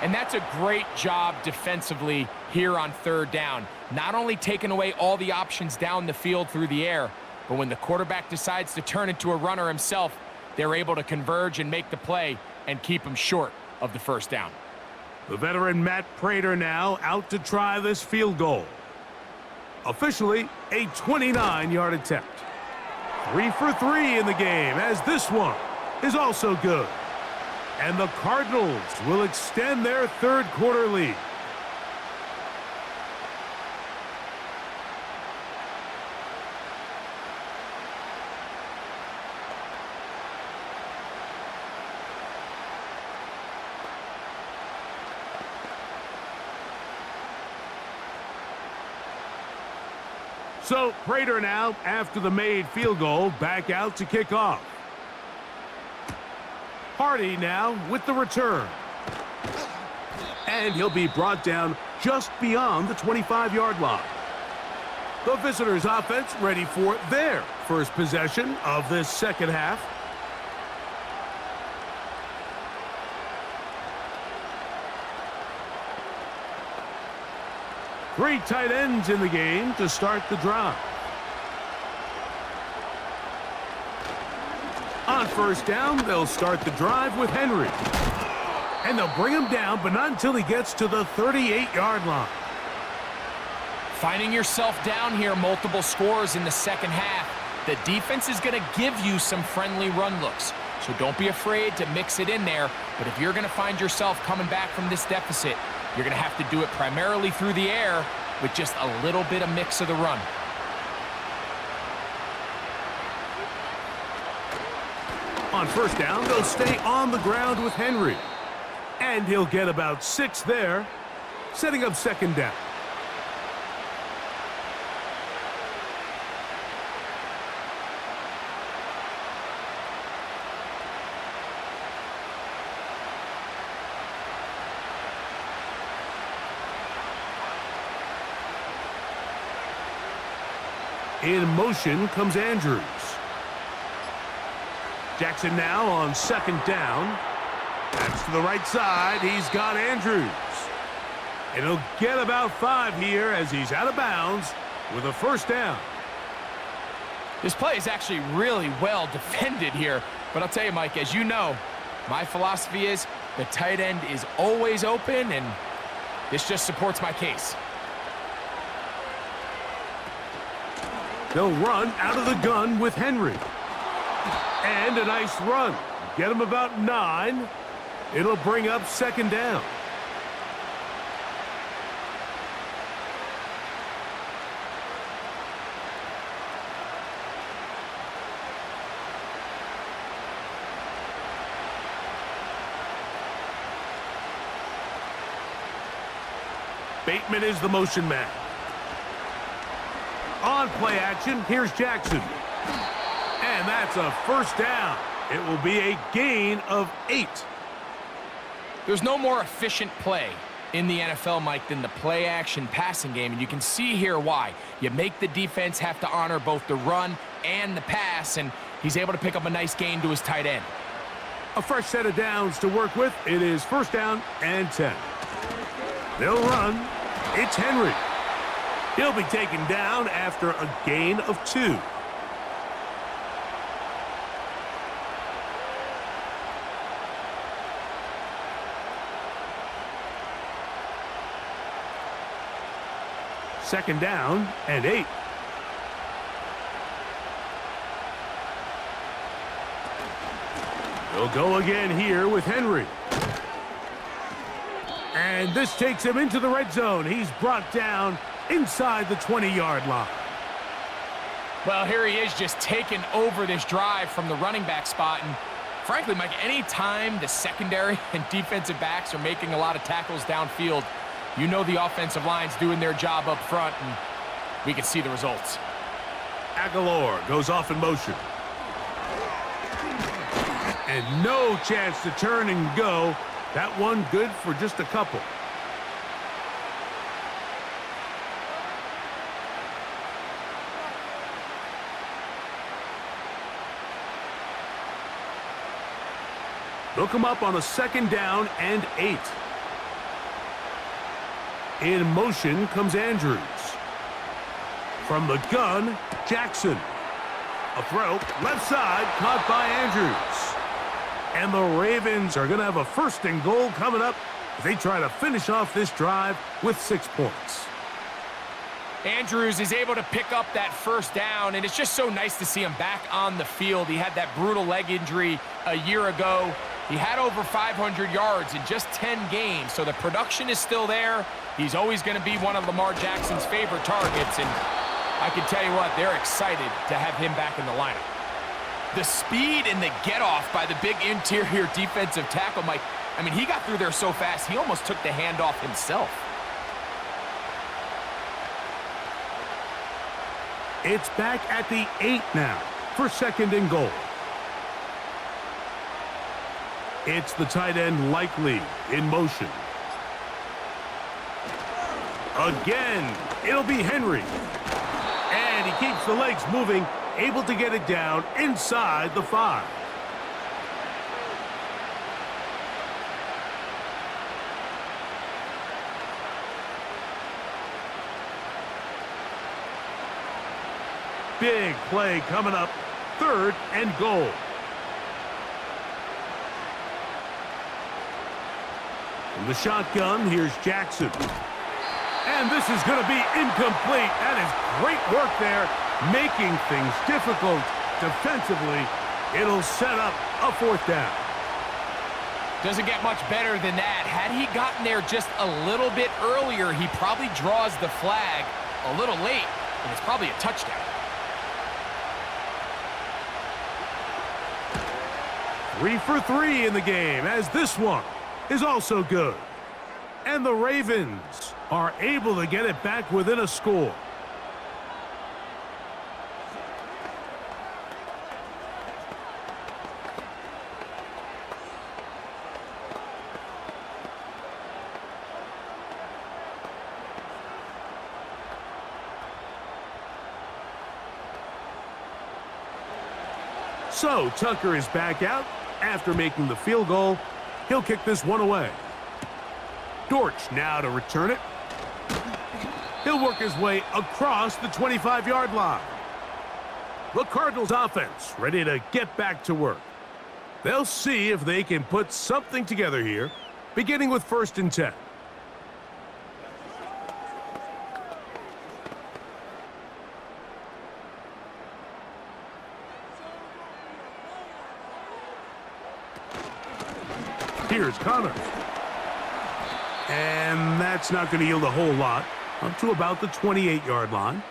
And that's a great job defensively here on 3rd down. Not only taking away all the options down the field through the air, but when the quarterback decides to turn into a runner himself, they're able to converge and make the play and keep him short of the 1st down. The veteran Matt Prater now out to try this field goal. Officially a 29-yard attempt. 3 for 3 in the game, as this one is also good. And the Cardinals will extend their 3rd quarter lead. So Prater now, after the made field goal, back out to kick off. Hardy now with the return. And he'll be brought down just beyond the 25-yard line. The visitors' offense ready for their first possession of this 2nd half. Three tight ends in the game to start the drive. On 1st down, they'll start the drive with Henry. And they'll bring him down, but not until he gets to the 38-yard line. Finding yourself down here, multiple scores in the 2nd half. The defense is going to give you some friendly run looks. So don't be afraid to mix it in there. But if you're going to find yourself coming back from this deficit, you're going to have to do it primarily through the air with just a little bit of mix of the run. On 1st down, they'll stay on the ground with Henry. And he'll get about 6 there, setting up 2nd down. In motion comes Andrews. Jackson now on second down. That's to the right side. He's got Andrews. And he'll get about 5 here as he's out of bounds with a first down. This play is actually really well defended here. But I'll tell you, Mike, as you know, my philosophy is the tight end is always open, and this just supports my case. They'll run out of the gun with Henry. And a nice run. Get him about 9. It'll bring up second down. Bateman is the motion man. On play action, here's Jackson. And that's a first down. It will be a gain of 8. There's no more efficient play in the NFL, Mike, than the play-action passing game, and you can see here why. You make the defense have to honor both the run and the pass, and he's able to pick up a nice gain to his tight end. A fresh set of downs to work with. It is first down and 10. They'll run. It's Henry. He'll be taken down after a gain of 2. Second down and 8. They'll go again here with Henry. And this takes him into the red zone. He's brought down inside the 20-yard line. Well, here he is just taking over this drive from the running back spot. And frankly, Mike, any time the secondary and defensive backs are making a lot of tackles downfield, you know the offensive line's doing their job up front, and we can see the results. Aguilar goes off in motion. And no chance to turn and go. That one good for just a couple. They'll come up on a second down and 8. In motion comes Andrews. From the gun, Jackson. A throw, left side, caught by Andrews. And the Ravens are going to have a first and goal coming up as they try to finish off this drive with 6 points. Andrews is able to pick up that first down, and it's just so nice to see him back on the field. He had that brutal leg injury a year ago. He had over 500 yards in just 10 games, so the production is still there. He's always going to be one of Lamar Jackson's favorite targets, and I can tell you what, they're excited to have him back in the lineup. The speed and the get-off by the big interior defensive tackle, Mike, I mean, he got through there so fast, he almost took the handoff himself. It's back at the 8 now for second and goal. It's the tight end Likely in motion. Again, it'll be Henry. And he keeps the legs moving, able to get it down inside the 5. Big play coming up, third and goal. From the shotgun, here's Jackson. And this is going to be incomplete. That is great work there, making things difficult defensively. It'll set up a fourth down. Doesn't get much better than that. Had he gotten there just a little bit earlier, he probably draws the flag a little late, and it's probably a touchdown. 3 for 3 in the game, as this one is also good. And the Ravens are able to get it back within a score. So Tucker is back out after making the field goal. He'll kick this one away. Dortch now to return it. He'll work his way across the 25-yard line. The Cardinals offense ready to get back to work. They'll see if they can put something together here, beginning with 1st and 10. Here's Connor. And that's not going to yield a whole lot, up to about the 28-yard line.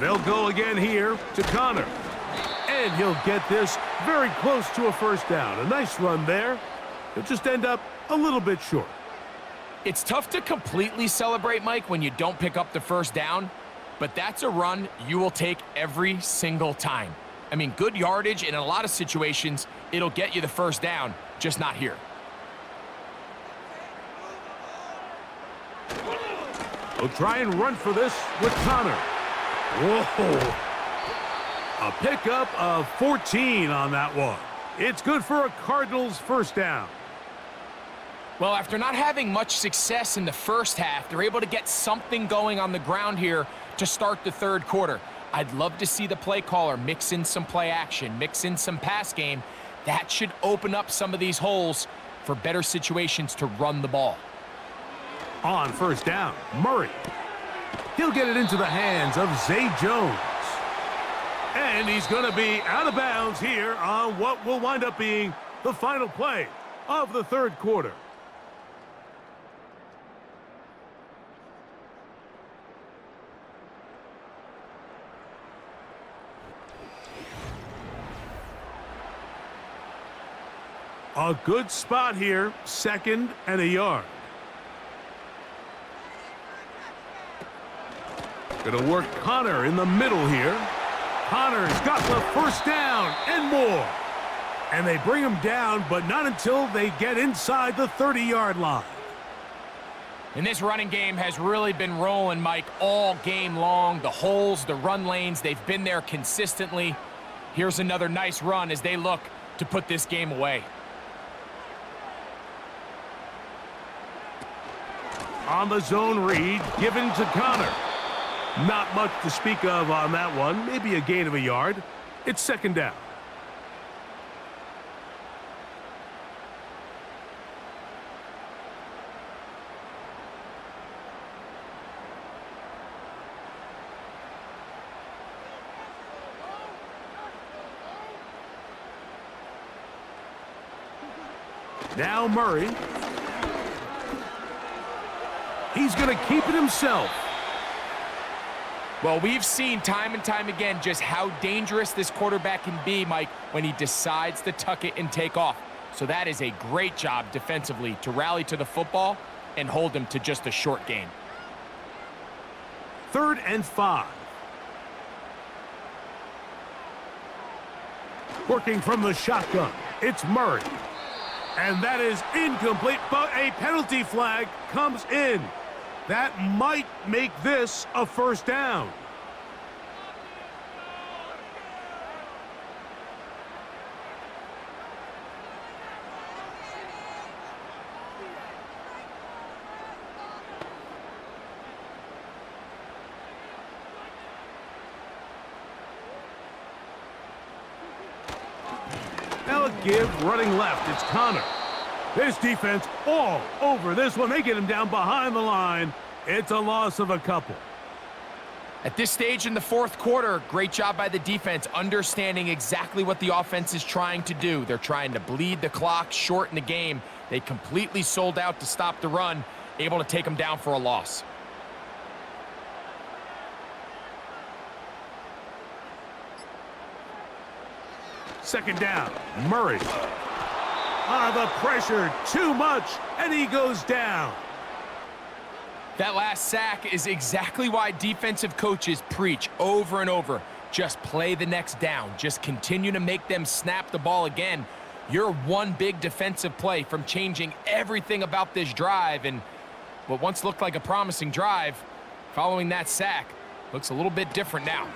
They'll go again here to Connor. And he'll get this very close to a 1st down. A nice run there. He'll just end up a little bit short. It's tough to completely celebrate, Mike, when you don't pick up the 1st down, but that's a run you will take every single time. I mean, good yardage, and in a lot of situations, it'll get you the 1st down, just not here. We'll try and run for this with Connor. Whoa. A pickup of 14 on that one. It's good for a Cardinals 1st down. Well, after not having much success in the 1st half, they're able to get something going on the ground here to start the 3rd quarter. I'd love to see the play caller mix in some play action, mix in some pass game. That should open up some of these holes for better situations to run the ball. On 1st down, Murray. He'll get it into the hands of Zay Jones. And he's going to be out of bounds here on what will wind up being the final play of the 3rd quarter. A good spot here, 2nd and a yard. Going to work Connor in the middle here. Connor's got the 1st down and more. And they bring him down, but not until they get inside the 30-yard line. And this running game has really been rolling, Mike, all game long. The holes, the run lanes, they've been there consistently. Here's another nice run as they look to put this game away. On the zone read, given to Connor. Not much to speak of on that one. Maybe a gain of a yard. It's 2nd down. Now Murray. He's going to keep it himself. Well, we've seen time and time again just how dangerous this quarterback can be, Mike, when he decides to tuck it and take off. So that is a great job defensively to rally to the football and hold him to just a short gain. 3rd and 5. Working from the shotgun, it's Murray. And that is incomplete, but a penalty flag comes in. That might make this a 1st down. Now a give running left. It's Connor. This defense all over this one. They get him down behind the line. It's a loss of a couple. At this stage in the 4th quarter, great job by the defense, understanding exactly what the offense is trying to do. They're trying to bleed the clock, shorten the game. They completely sold out to stop the run, able to take them down for a loss. Second down, Murray. The pressure, too much, and he goes down. That last sack is exactly why defensive coaches preach over and over. Just play the next down. Just continue to make them snap the ball again. You're one big defensive play from changing everything about this drive, and what once looked like a promising drive, following that sack, looks a little bit different now.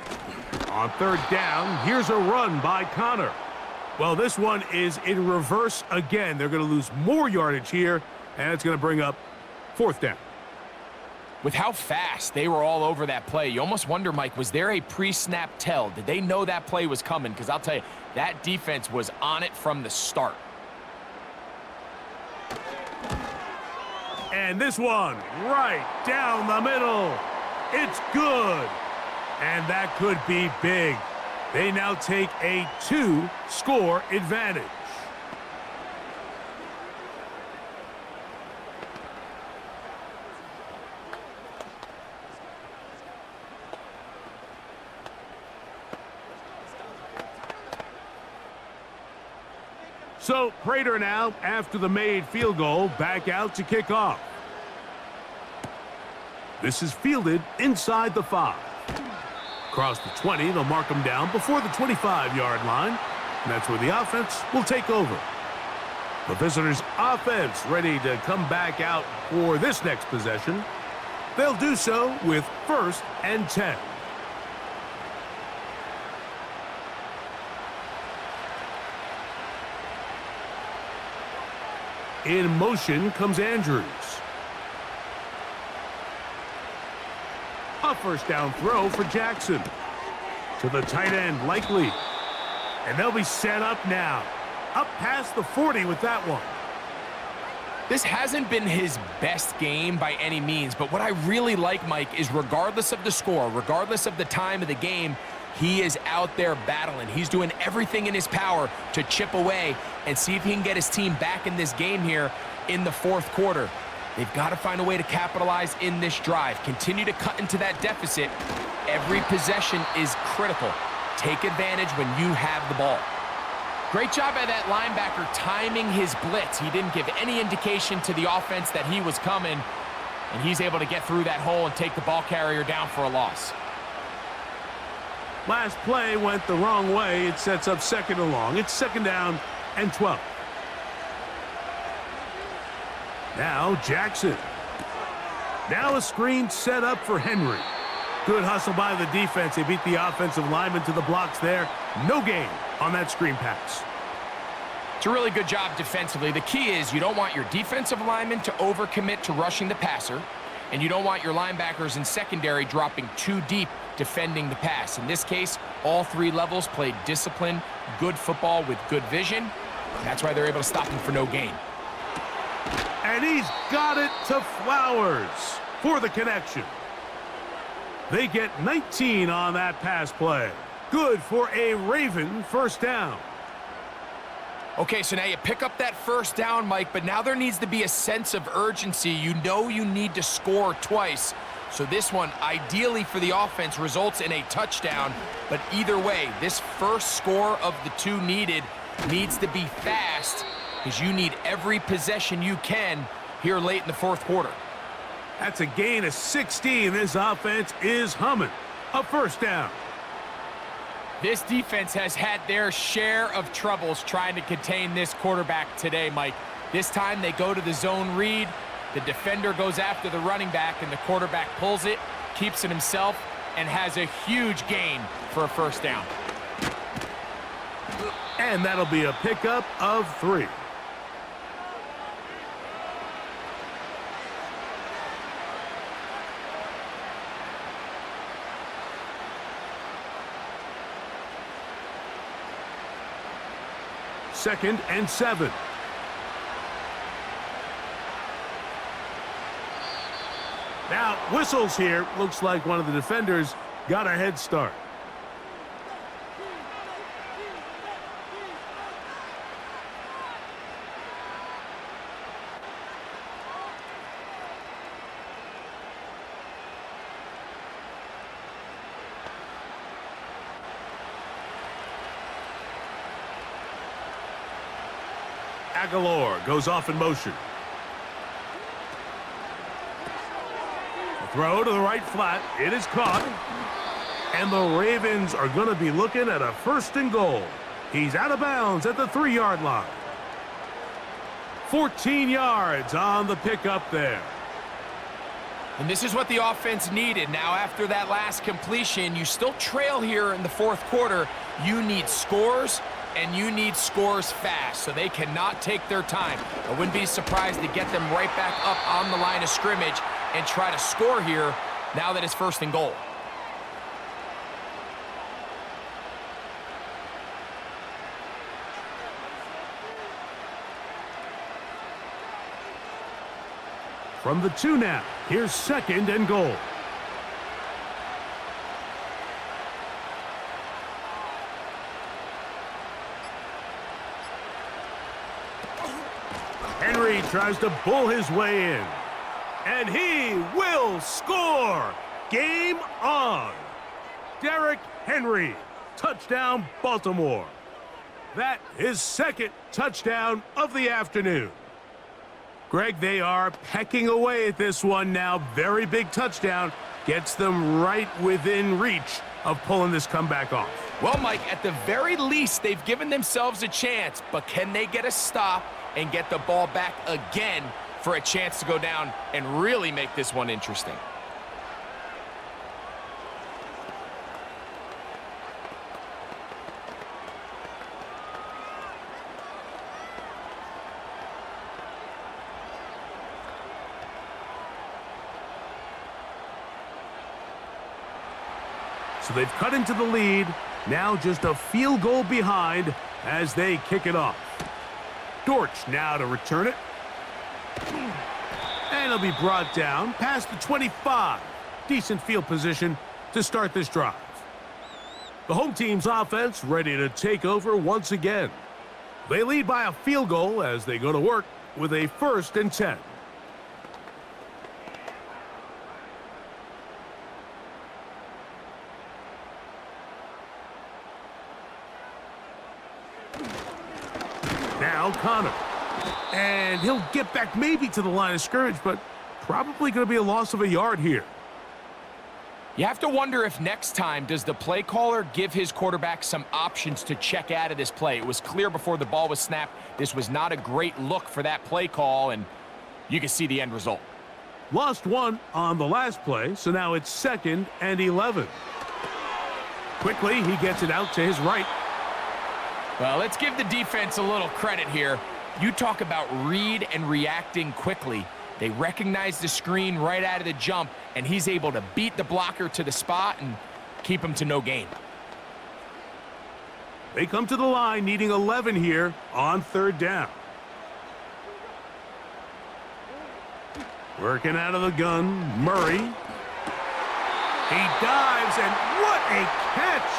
On third down, here's a run by Connor. Well, this one is in reverse again. They're going to lose more yardage here, and it's going to bring up fourth down. With how fast they were all over that play, you almost wonder, Mike, was there a pre-snap tell? Did they know that play was coming? Because I'll tell you, that defense was on it from the start. And this one, right down the middle. It's good. And that could be big. They now take a 2-score advantage. So Prater now, after the made field goal, back out to kick off. This is fielded inside the 5. Across the 20, they'll mark them down before the 25-yard line. And that's where the offense will take over. The visitors' offense ready to come back out for this next possession. They'll do so with 1st and 10. In motion comes Andrews. A first down throw for Jackson. To the tight end, Likely. And they'll be set up now. Up past the 40 with that one. This hasn't been his best game by any means, but what I really like, Mike, is regardless of the score, regardless of the time of the game, he is out there battling. He's doing everything in his power to chip away and see if he can get his team back in this game here in the 4th quarter. They've got to find a way to capitalize in this drive. Continue to cut into that deficit. Every possession is critical. Take advantage when you have the ball. Great job by that linebacker timing his blitz. He didn't give any indication to the offense that he was coming, and he's able to get through that hole and take the ball carrier down for a loss. Last play went the wrong way. It sets up 2nd and long. It's 2nd down and 12. Now Jackson. Now a screen set up for Henry. Good hustle by the defense. They beat the offensive lineman to the blocks there. No gain on that screen pass. It's a really good job defensively. The key is you don't want your defensive lineman to overcommit to rushing the passer, and you don't want your linebackers in secondary dropping too deep defending the pass. In this case, all 3 levels played disciplined, good football with good vision. That's why they're able to stop him for no gain. And he's got it to Flowers for the connection. They get 19 on that pass play. Good for a Raven first down. Okay, so now you pick up that first down, Mike, but now there needs to be a sense of urgency. You know you need to score twice. So this one, ideally for the offense, results in a touchdown. But either way, this first score of the 2 needed needs to be fast because you need every possession you can here late in the 4th quarter. That's a gain of 16. This offense is humming. A first down. This defense has had their share of troubles trying to contain this quarterback today, Mike. This time they go to the zone read. The defender goes after the running back, and the quarterback pulls it, keeps it himself, and has a huge gain for a first down. And that'll be a pickup of 3. Second and 7. Now, whistles here. Looks like one of the defenders got a head start. Aguilar goes off in motion. Throw to the right flat. It is caught. And the Ravens are going to be looking at a 1st and goal. He's out of bounds at the 3-yard line. 14 yards on the pickup there. And this is what the offense needed. Now, after that last completion, you still trail here in the 4th quarter. You need scores, and you need scores fast, so they cannot take their time. I wouldn't be surprised to get them right back up on the line of scrimmage and try to score here now that it's 1st and goal. From the 2 now, here's 2nd and goal. Henry tries to bull his way in. And he will score! Game on! Derrick Henry, touchdown Baltimore. That is 2nd touchdown of the afternoon. Greg, they are pecking away at this one now. Very big touchdown. Gets them right within reach of pulling this comeback off. Well, Mike, at the very least, they've given themselves a chance, but can they get a stop and get the ball back again for a chance to go down and really make this one interesting? So they've cut into the lead. Now just a field goal behind as they kick it off. Dortch now to return it. And it'll be brought down past the 25. Decent field position to start this drive. The home team's offense ready to take over once again. They lead by a field goal as they go to work with a 1st and 10. Now Connor. And he'll get back maybe to the line of scrimmage, but probably going to be a loss of a yard here. You have to wonder if next time does the play caller give his quarterback some options to check out of this play. It was clear before the ball was snapped. This was not a great look for that play call, and you can see the end result. Lost 1 on the last play, so now it's 2nd and 11. Quickly, he gets it out to his right. Well, let's give the defense a little credit here. You talk about read and reacting quickly. They recognize the screen right out of the jump, and he's able to beat the blocker to the spot and keep him to no gain. They come to the line needing 11 here on 3rd down. Working out of the gun, Murray. He dives, and what a catch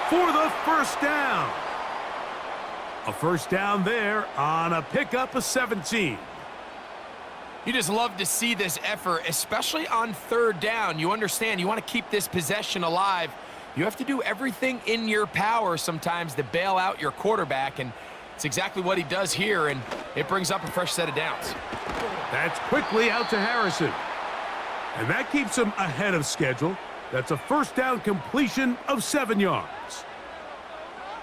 for the 1st down. A 1st down there on a pickup of 17. You just love to see this effort, especially on 3rd down. You understand, you want to keep this possession alive. You have to do everything in your power sometimes to bail out your quarterback, and it's exactly what he does here, and it brings up a fresh set of downs. That's quickly out to Harrison. And that keeps him ahead of schedule. That's a 1st down completion of 7 yards.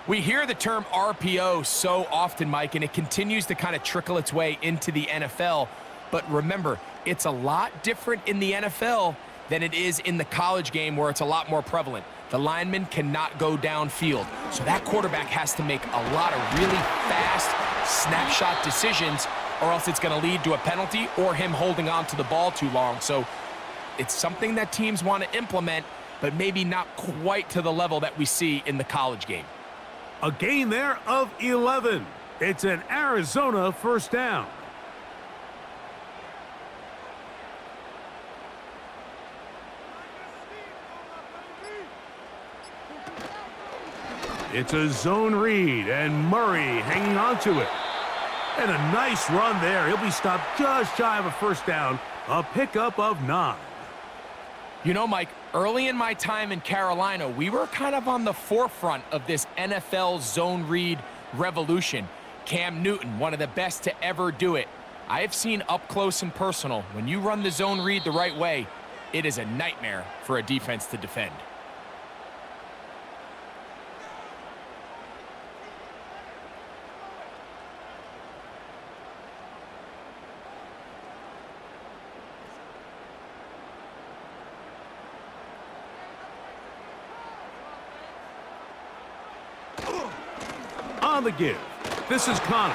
We hear the term RPO so often, Mike, and it continues to kind of trickle its way into the NFL. But remember, it's a lot different in the NFL than it is in the college game where it's a lot more prevalent. The lineman cannot go downfield. So that quarterback has to make a lot of really fast snapshot decisions, or else it's going to lead to a penalty or him holding on to the ball too long. So it's something that teams want to implement, but maybe not quite to the level that we see in the college game. A gain there of 11. It's an Arizona 1st down. It's a zone read, and Murray hanging on to it. And a nice run there. He'll be stopped just shy of a 1st down. A pickup of 9. You know, Mike, early in my time in Carolina, we were kind of on the forefront of this NFL zone read revolution. Cam Newton, one of the best to ever do it. I have seen up close and personal, when you run the zone read the right way, it is a nightmare for a defense to defend. On the give, this is Connor.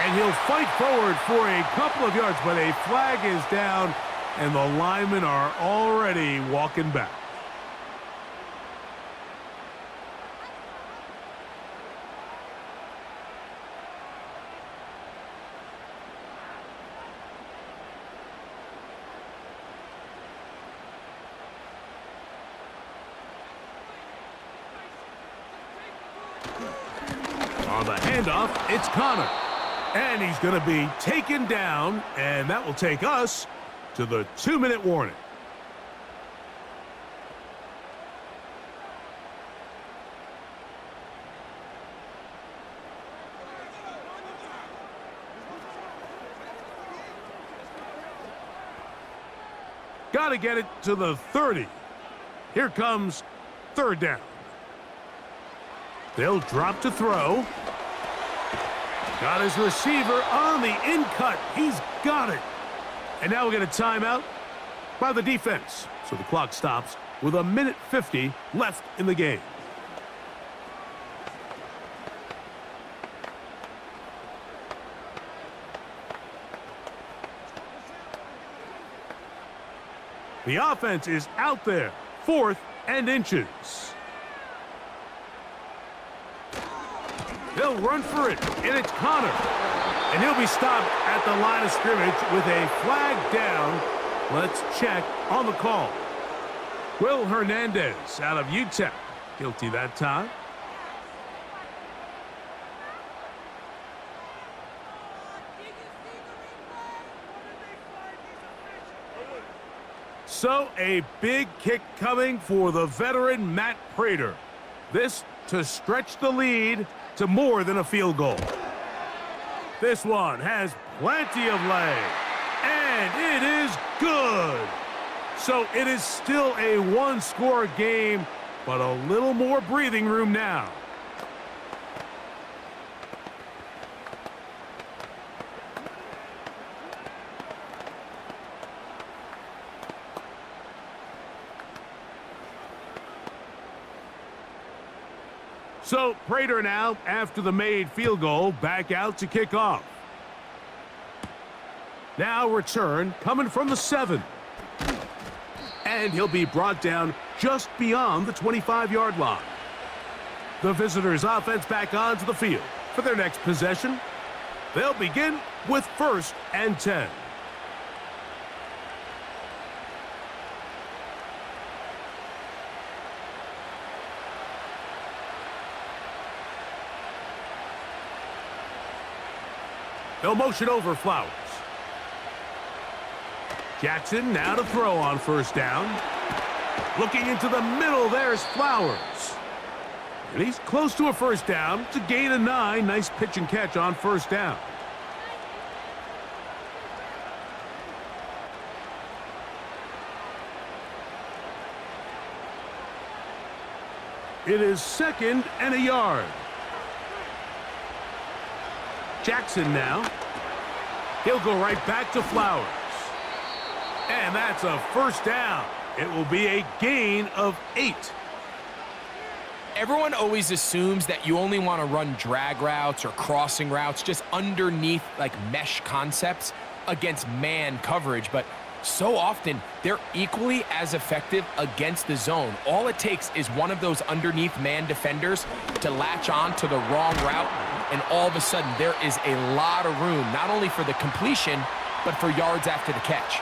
And he'll fight forward for a couple of yards, but a flag is down, and the linemen are already walking back. On the handoff, it's Connor. And he's going to be taken down, and that will take us to the 2-minute warning. Got to get it to the 30. Here comes 3rd down. They'll drop to throw. Got his receiver on the in-cut. He's got it. And now we get a timeout by the defense. So the clock stops with 1:50 left in the game. The offense is out there, 4th and inches. They'll run for it, and it's Connor. And he'll be stopped at the line of scrimmage with a flag down. Let's check on the call. Will Hernandez out of UTEP. Guilty that time. So a big kick coming for the veteran Matt Prater. This to stretch the lead to more than a field goal. This one has plenty of leg, and it is good. So it is still a 1-score game, but a little more breathing room now. So Prater now, after the made field goal, back out to kick off. Now return coming from the 7. And he'll be brought down just beyond the 25-yard line. The visitors' offense back onto the field for their next possession. They'll begin with 1st and 10. They'll motion over Flowers. Jackson now to throw on 1st down. Looking into the middle, there's Flowers. And he's close to a 1st down to gain a 9. Nice pitch and catch on 1st down. It is 2nd and a yard. Jackson now. He'll go right back to Flowers. And that's a 1st down. It will be a gain of 8. Everyone always assumes that you only want to run drag routes or crossing routes just underneath like mesh concepts against man coverage, but so often they're equally as effective against the zone. All it takes is one of those underneath man defenders to latch on to the wrong route, and all of a sudden there is a lot of room, not only for the completion, but for yards after the catch.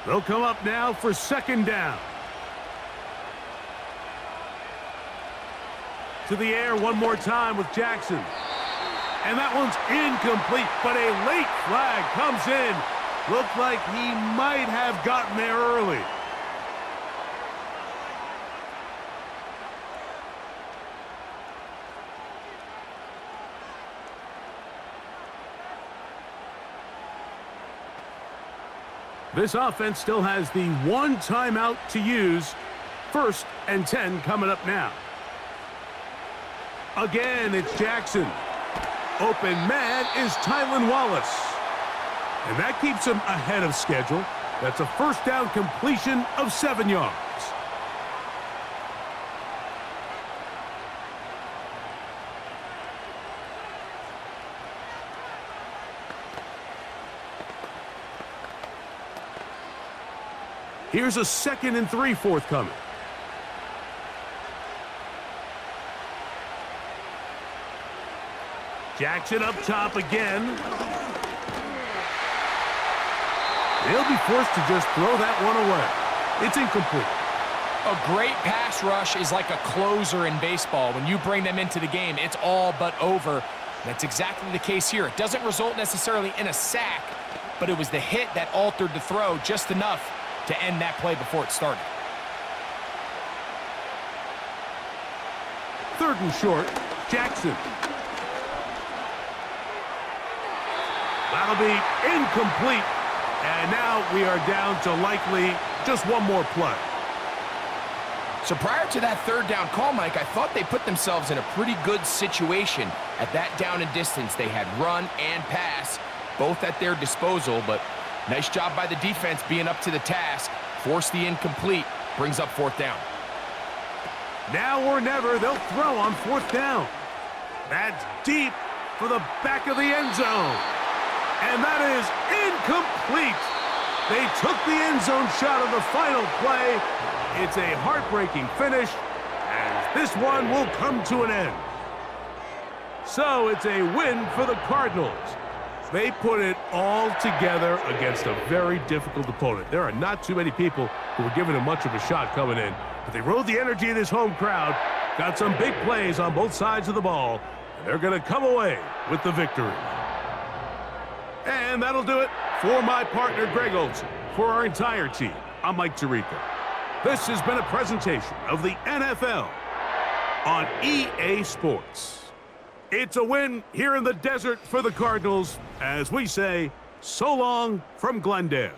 They'll come up now for 2nd down. To the air one more time with Jackson. And that one's incomplete, but a late flag comes in. Looked like he might have gotten there early. This offense still has the one timeout to use. 1st and 10 coming up now. Again, it's Jackson. Open man is Tylan Wallace. And that keeps him ahead of schedule. That's a first down completion of 7 yards. Here's a 2nd and 3 forthcoming. Jackson up top again. They'll be forced to just throw that one away. It's incomplete. A great pass rush is like a closer in baseball. When you bring them into the game, it's all but over. That's exactly the case here. It doesn't result necessarily in a sack, but it was the hit that altered the throw just enough to end that play before it started. 3rd and short, Jackson. That'll be incomplete. And now we are down to likely just one more play. So prior to that 3rd down call, Mike, I thought they put themselves in a pretty good situation at that down and distance. They had run and pass, both at their disposal, but nice job by the defense being up to the task. Force the incomplete, brings up 4th down. Now or never, they'll throw on 4th down. That's deep for the back of the end zone. And that is incomplete. They took the end zone shot of the final play. It's a heartbreaking finish, as this one will come to an end. So it's a win for the Cardinals. They put it all together against a very difficult opponent. There are not too many people who were giving them much of a shot coming in, but they rode the energy of this home crowd, got some big plays on both sides of the ball, and they're going to come away with the victory. And that'll do it for my partner, Greg Olson. For our entire team, I'm Mike Tirico. This has been a presentation of the NFL on EA Sports. It's a win here in the desert for the Cardinals, as we say, so long from Glendale.